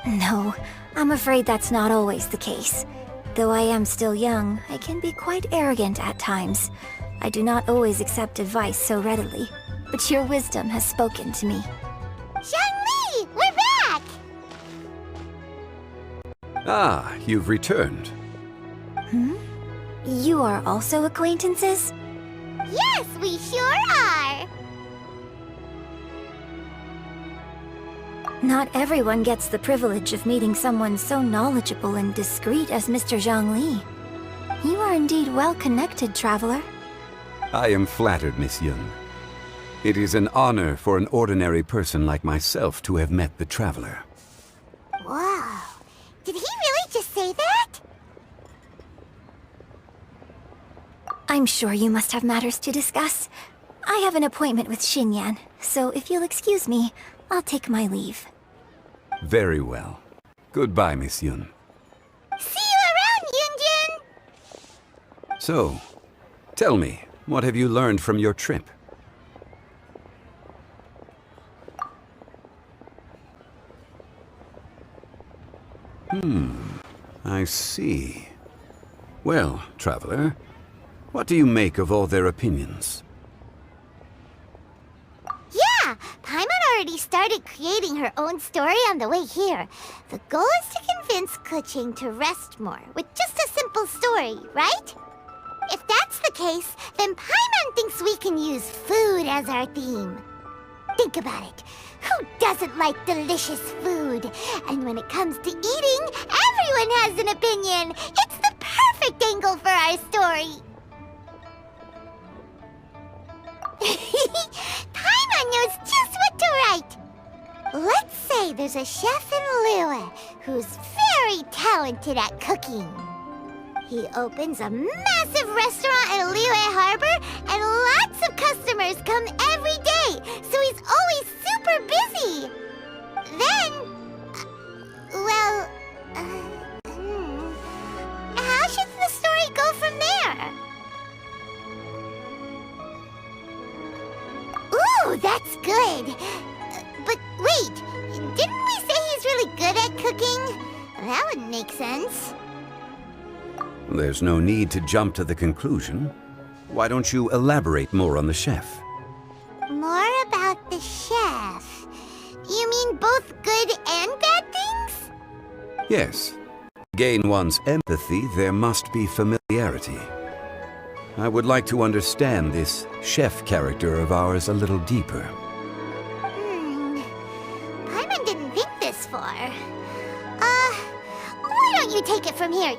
S22: No, I'm afraid that's not always the case. Though I am still young, I can be quite arrogant at times. I do not always accept advice so readily. But your wisdom has spoken to me.
S4: Zhongli! We're back!
S6: Ah, you've returned.
S22: Hmm? You are also acquaintances?
S4: Yes, we sure are!
S22: Not everyone gets the privilege of meeting someone so knowledgeable and discreet as Mr. Zhongli. You are indeed well-connected, traveler.
S6: I am flattered, Miss Yun. It is an honor for an ordinary person like myself to have met the traveler.
S4: Wow. Did he really just say that?
S22: I'm sure you must have matters to discuss. I have an appointment with Xinyan, so if you'll excuse me, I'll take my leave.
S6: Very well. Goodbye, Miss Yun.
S4: See you around, Yunjin!
S6: So, tell me, what have you learned from your trip? I see. Well, traveler, what do you make of all their opinions?
S4: Yeah, Paimon already started creating her own story on the way here. The goal is to convince Kuching to rest more with just a simple story, right? If that's the case, then Paimon thinks we can use food as our theme. Think about it. Who doesn't like delicious food? And when it comes to eating, everyone has an opinion. It's the perfect angle for our story. Paimon knows just what to write. there's a chef in Liyue who's very talented at cooking. He opens a massive restaurant in Liyue Harbor, and lots of customers come every day, so he's always super busy. Then, how should the story go from there? Ooh, that's good. But wait, didn't we say he's really good at cooking? That wouldn't make sense.
S6: There's no need to jump to the conclusion. Why don't you elaborate more on the chef?
S4: More about the chef. You mean both good and bad things?
S6: Yes. To gain one's empathy, there must be familiarity. I would like to understand this chef character of ours a little deeper.
S4: Paimon didn't think this far. Why don't you take it from here?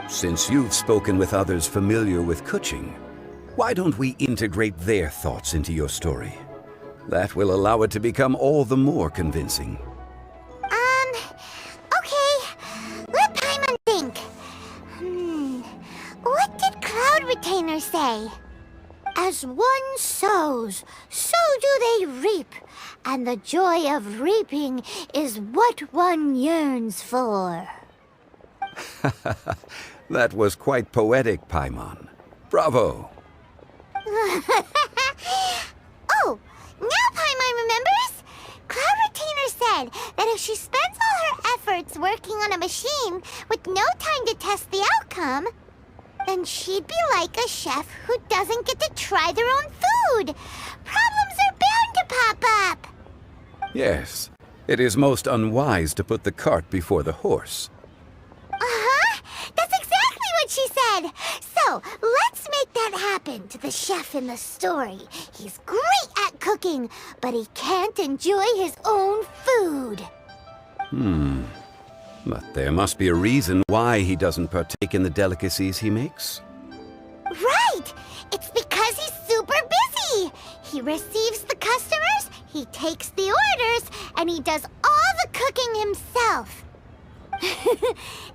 S6: Since you've spoken with others familiar with Kuching, why don't we integrate their thoughts into your story? That will allow it to become all the more convincing.
S4: Okay. Let Paimon think. What did Cloud Retainer say? As one sows, so do they reap. And the joy of reaping is what one yearns for.
S6: That was quite poetic, Paimon. Bravo!
S4: Oh, now Paimon remembers? Cloud Retainer said that if she spends all her efforts working on a machine with no time to test the outcome, then she'd be like a chef who doesn't get to try their own food. Problems are bound to pop up.
S6: Yes, it is most unwise to put the cart before the horse.
S4: That's exactly what she said. So, let's make that happen to the chef in the story. He's great at cooking, but he can't enjoy his own food.
S6: But there must be a reason why he doesn't partake in the delicacies he makes.
S4: Right! It's because he's super busy. He receives the customers, he takes the orders, and he does all the cooking himself.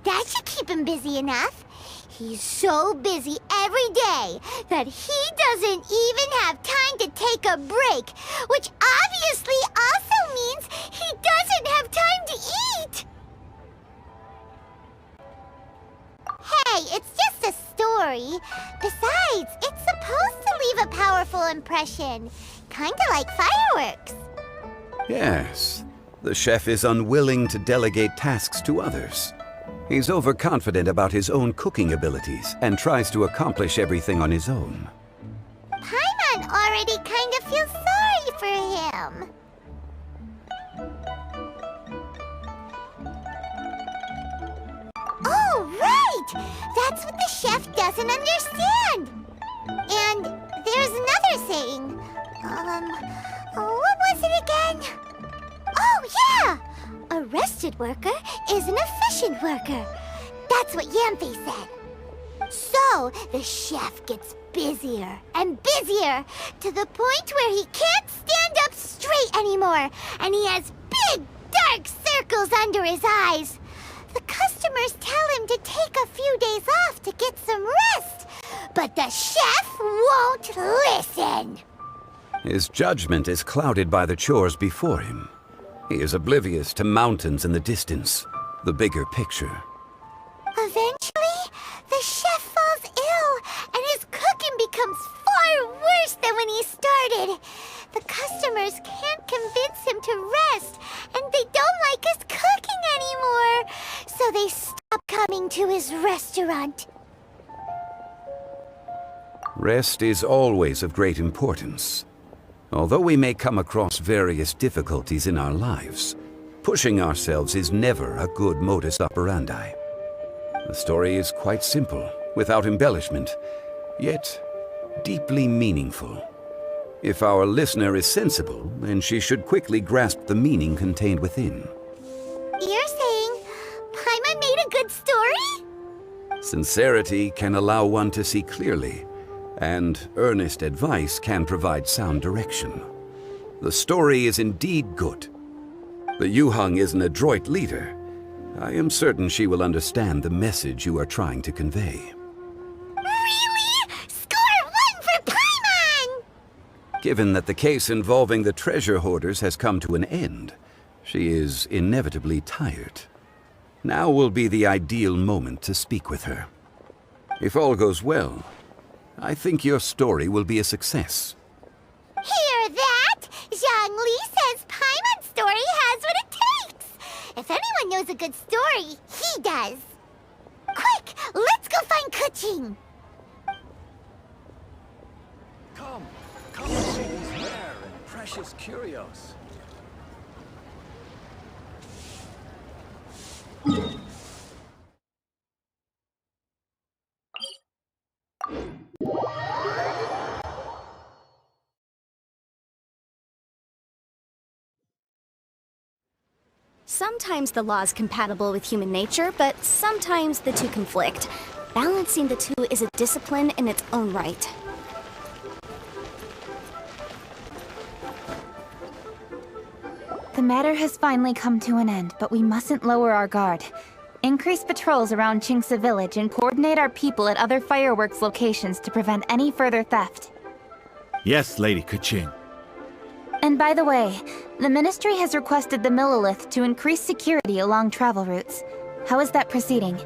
S4: That should keep him busy enough. He's so busy every day that he doesn't even have time to take a break, which obviously also means he doesn't have time to eat. Hey, it's just a story. Besides, it's supposed to leave a powerful impression. Kinda like fireworks.
S6: Yes, the chef is unwilling to delegate tasks to others. He's overconfident about his own cooking abilities and tries to accomplish everything on his own.
S4: Paimon already kind of feels sorry for him. Oh, right! That's what the chef doesn't understand. And there's another saying. What was it again? Oh, yeah! A rested worker is an efficient worker. That's what Yamfe said. So, the chef gets busier and busier to the point where he can't stand up straight anymore, and he has big, dark circles under his eyes. The customers tell him to take a few days off to get some rest, but the chef won't listen.
S6: His judgment is clouded by the chores before him. He is oblivious to mountains in the distance, the bigger picture.
S4: Eventually, the chef falls ill, and his cooking becomes far worse than when he started. The customers can't convince him to rest, and they don't like his cooking anymore, so they stop coming to his restaurant.
S6: Rest is always of great importance. Although we may come across various difficulties in our lives, pushing ourselves is never a good modus operandi. The story is quite simple, without embellishment, yet deeply meaningful. If our listener is sensible, then she should quickly grasp the meaning contained within.
S4: You're saying Paimon made a good story?
S6: Sincerity can allow one to see clearly, and earnest advice can provide sound direction. The story is indeed good. The Yuhang is an adroit leader. I am certain she will understand the message you are trying to convey.
S4: Really? Score 1 for Paimon!
S6: Given that the case involving the treasure hoarders has come to an end, she is inevitably tired. Now will be the ideal moment to speak with her. If all goes well, I think your story will be a success.
S4: Hear that? Zhang Li says Paimon's story has what it takes. If anyone knows a good story, he does. Quick, let's go find Kuching.
S12: Come and see these rare and precious curios.
S13: Sometimes the law is compatible with human nature, but sometimes the two conflict. Balancing the two is a discipline in its own right.
S1: The matter has finally come to an end, but we mustn't lower our guard. Increase patrols around Qingce village and coordinate our people at other fireworks locations to prevent any further theft.
S7: Yes, Lady Kuching.
S1: And by the way, the Ministry has requested the Millilith to increase security along travel routes. How is that proceeding?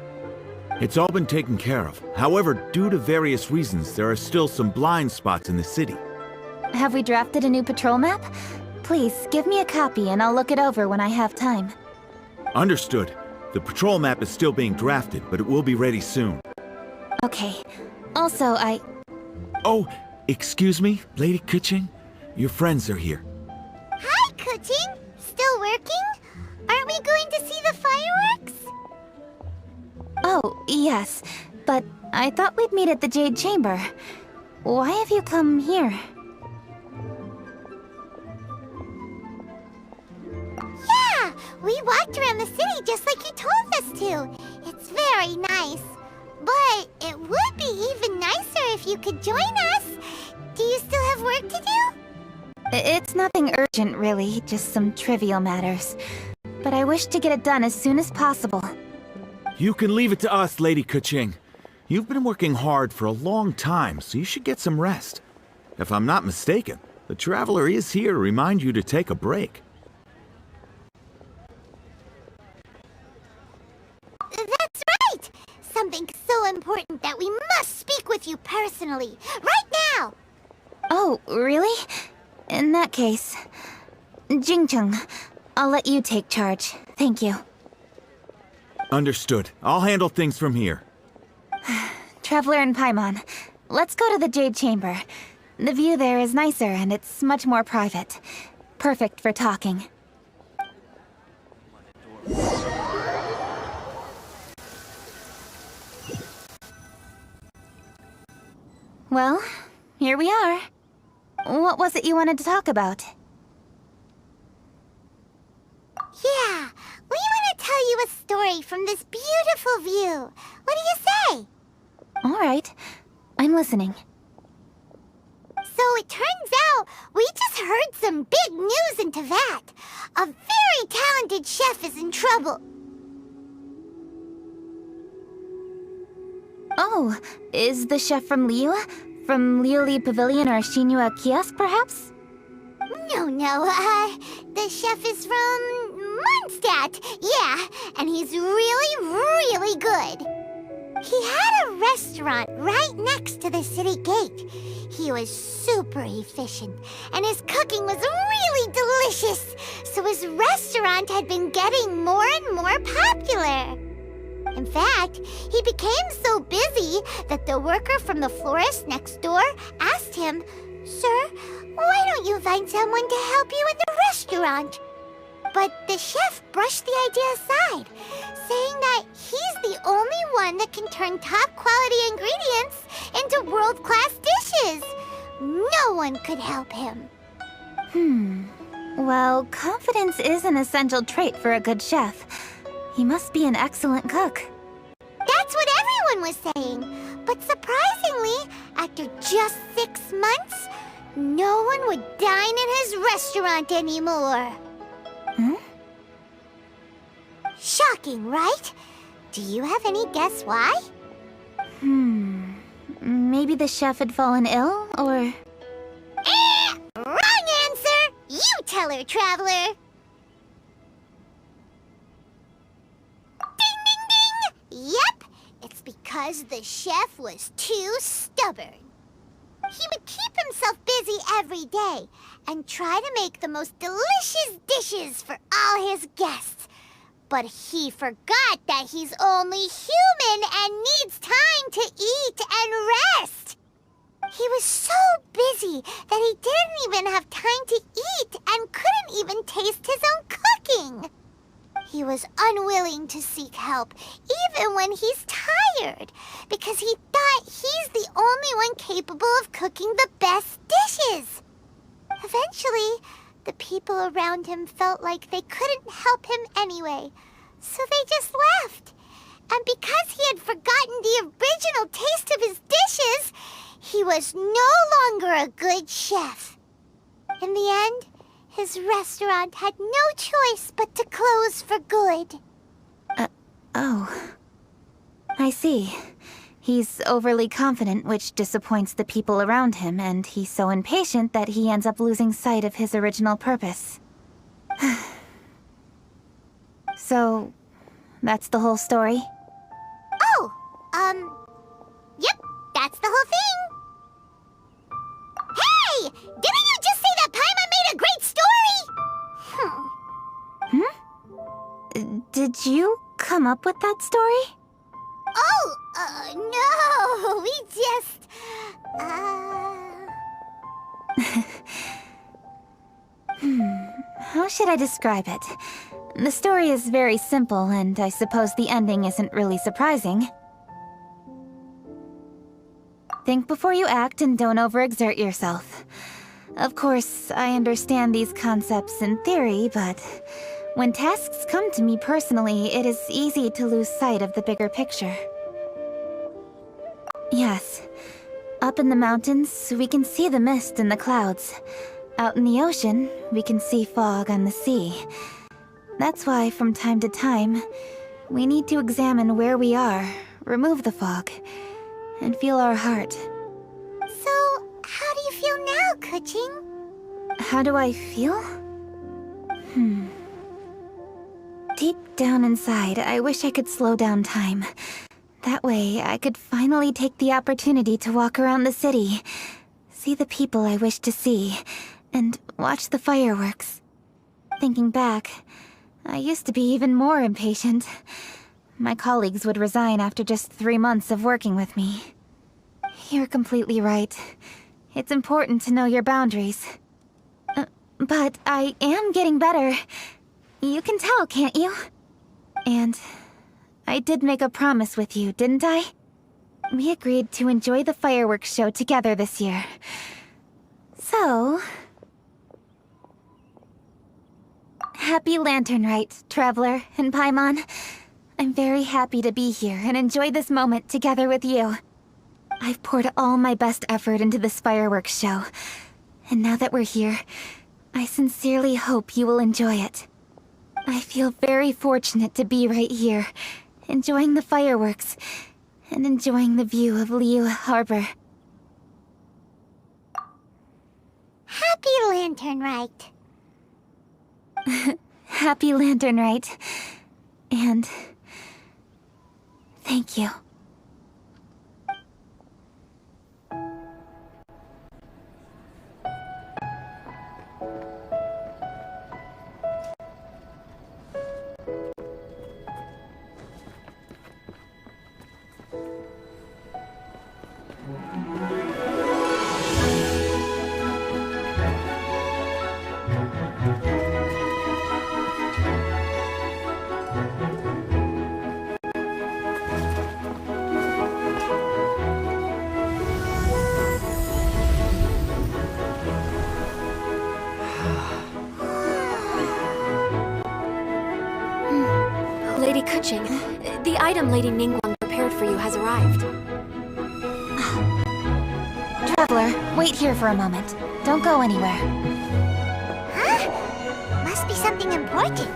S7: It's all been taken care of. However, due to various reasons, there are still some blind spots in the city.
S1: Have we drafted a new patrol map? Please, give me a copy and I'll look it over when I have time.
S7: Understood. The patrol map is still being drafted, but it will be ready soon.
S1: Okay. Also,
S7: Oh, excuse me, Lady Kuching? Your friends are here.
S4: Hi, Kuching. Still working? Aren't we going to see the fireworks?
S1: Oh, yes. But I thought we'd meet at the Jade Chamber. Why have you come here?
S4: Yeah! We walked around the city just like you told us to. It's very nice. But it would be even nicer if you could join us. Do you still have work to do?
S1: It's nothing urgent, really. Just some trivial matters. But I wish to get it done as soon as possible.
S7: You can leave it to us, Lady Kuching. You've been working hard for a long time, so you should get some rest. If I'm not mistaken, the Traveler is here to remind you to take a break.
S4: That's right! Something so important that we must speak with you personally, right now!
S1: Oh, really? In that case... Jingcheng, I'll let you take charge. Thank you.
S7: Understood. I'll handle things from here.
S1: Traveler and Paimon, let's go to the Jade Chamber. The view there is nicer and it's much more private. Perfect for talking. Well, here we are. What was it you wanted to talk about?
S4: Yeah, we want to tell you a story from this beautiful view. What do you say?
S1: All right, I'm listening.
S4: So it turns out we just heard some big news in Teyvat. A very talented chef is in trouble.
S1: Oh, is the chef from Liyue? From Liuli Pavilion or Xinhua Kiosk, perhaps?
S4: No, the chef is from Mondstadt. Yeah, and he's really, really good. He had a restaurant right next to the city gate. He was super efficient, and his cooking was really delicious. So his restaurant had been getting more and more popular. In fact, he became so busy that the worker from the florist next door asked him, "Sir, why don't you find someone to help you in the restaurant?" But the chef brushed the idea aside, saying that he's the only one that can turn top-quality ingredients into world-class dishes. No one could help him.
S1: Well, confidence is an essential trait for a good chef. He must be an excellent cook.
S4: That's what everyone was saying. But surprisingly, after just 6 months, no one would dine in his restaurant anymore. cooking, right? Do you have any guess why?
S1: Maybe the chef had fallen ill, or...
S4: Wrong answer! You tell her, Traveler! Ding, ding, ding! Yep, it's because the chef was too stubborn. He would keep himself busy every day and try to make the most delicious dishes for all his guests. But he forgot that he's only human and needs time to eat and rest. He was so busy that he didn't even have time to eat and couldn't even taste his own cooking. He was unwilling to seek help, even when he's tired, because he thought he's the only one capable of cooking the best dishes. Eventually, the people around him felt like they couldn't help him anyway, so they just left. And because he had forgotten the original taste of his dishes, he was no longer a good chef. In the end, his restaurant had no choice but to close for good.
S1: Oh. I see. He's overly confident, which disappoints the people around him, and he's so impatient that he ends up losing sight of his original purpose. So, that's the whole story?
S4: Oh, yep, that's the whole thing. Hey! Didn't you just say that Paimon made a great story?
S1: Did you come up with that story?
S4: Oh, no, we just,
S1: How should I describe it? The story is very simple, and I suppose the ending isn't really surprising. Think before you act and don't overexert yourself. Of course, I understand these concepts in theory, but when tasks come to me personally, it is easy to lose sight of the bigger picture. Yes. Up in the mountains, we can see the mist in the clouds. Out in the ocean, we can see fog on the sea. That's why, from time to time, we need to examine where we are, remove the fog, and feel our heart.
S4: So, how do you feel now, Kuching?
S1: How do I feel? Deep down inside, I wish I could slow down time. That way, I could finally take the opportunity to walk around the city, see the people I wish to see, and watch the fireworks. Thinking back, I used to be even more impatient. My colleagues would resign after just 3 months of working with me. You're completely right. It's important to know your boundaries. But I am getting better. You can tell, can't you? And I did make a promise with you, didn't I? We agreed to enjoy the fireworks show together this year. So... Happy Lantern Rite, Traveler and Paimon. I'm very happy to be here and enjoy this moment together with you. I've poured all my best effort into this fireworks show. And now that we're here, I sincerely hope you will enjoy it. I feel very fortunate to be right here, enjoying the fireworks, and enjoying the view of Liu Harbor.
S4: Happy Lantern Rite.
S1: Happy Lantern Rite. And... thank you.
S9: Lady Kuching, the item Lady Ningguang prepared for you has arrived.
S1: Traveler, wait here for a moment. Don't go anywhere.
S4: Huh? Must be something important.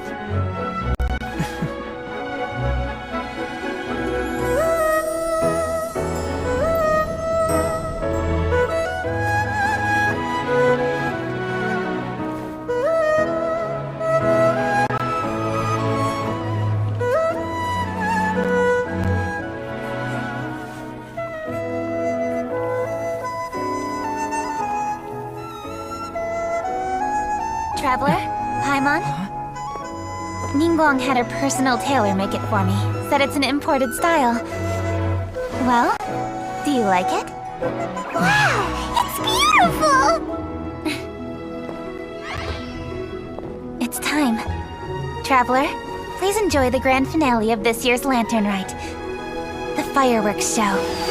S1: Traveler, Paimon. Ningguang had her personal tailor make it for me. Said it's an imported style. Well, do you like it?
S4: Wow, it's beautiful!
S1: It's time. Traveler, please enjoy the grand finale of this year's Lantern Rite. The fireworks show.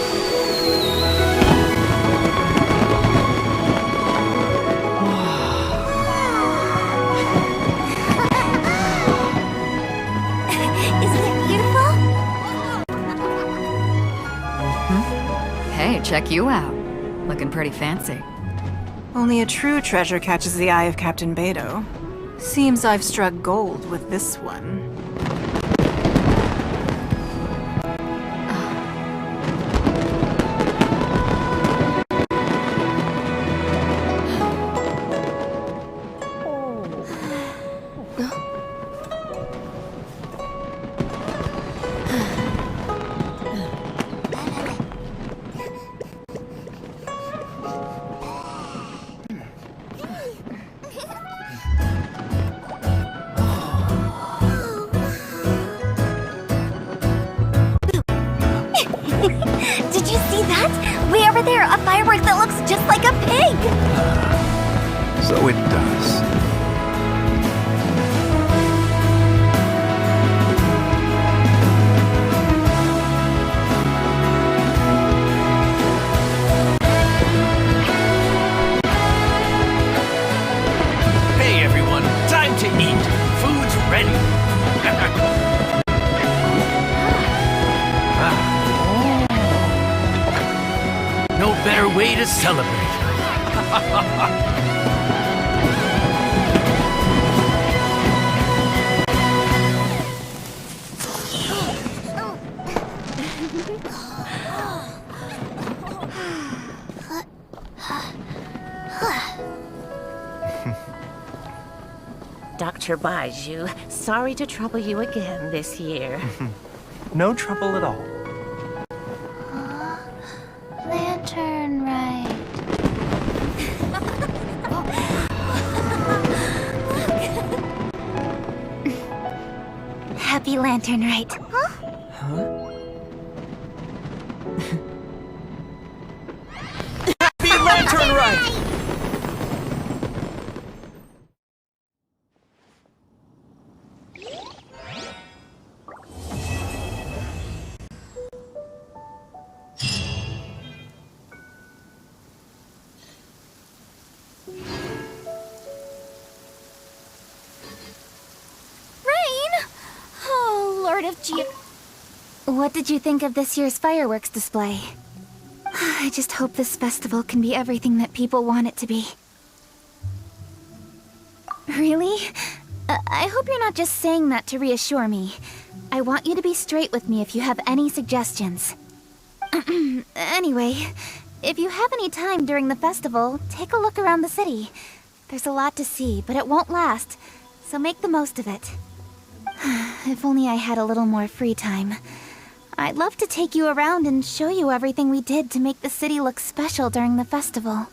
S14: Hey, check you out. Looking pretty fancy.
S15: Only a true treasure catches the eye of Captain Beidou. Seems I've struck gold with this one.
S4: Did you see that? Way over there, a firework that looks just like a pig!
S6: So it does.
S21: Hey everyone, time to eat. Food's ready. No better way to celebrate.
S20: Dr. Baiju, sorry to trouble you again this year.
S18: No trouble at all.
S17: Lantern Rite.
S1: Happy Lantern Rite.
S21: Happy Lantern Rite!
S1: What did you think of this year's fireworks display? I just hope this festival can be everything that people want it to be. Really? I hope you're not just saying that to reassure me. I want you to be straight with me if you have any suggestions. Anyway, if you have any time during the festival, take a look around the city. There's a lot to see, but it won't last, so make the most of it. If only I had a little more free time. I'd love to take you around and show you everything we did to make the city look special during the festival.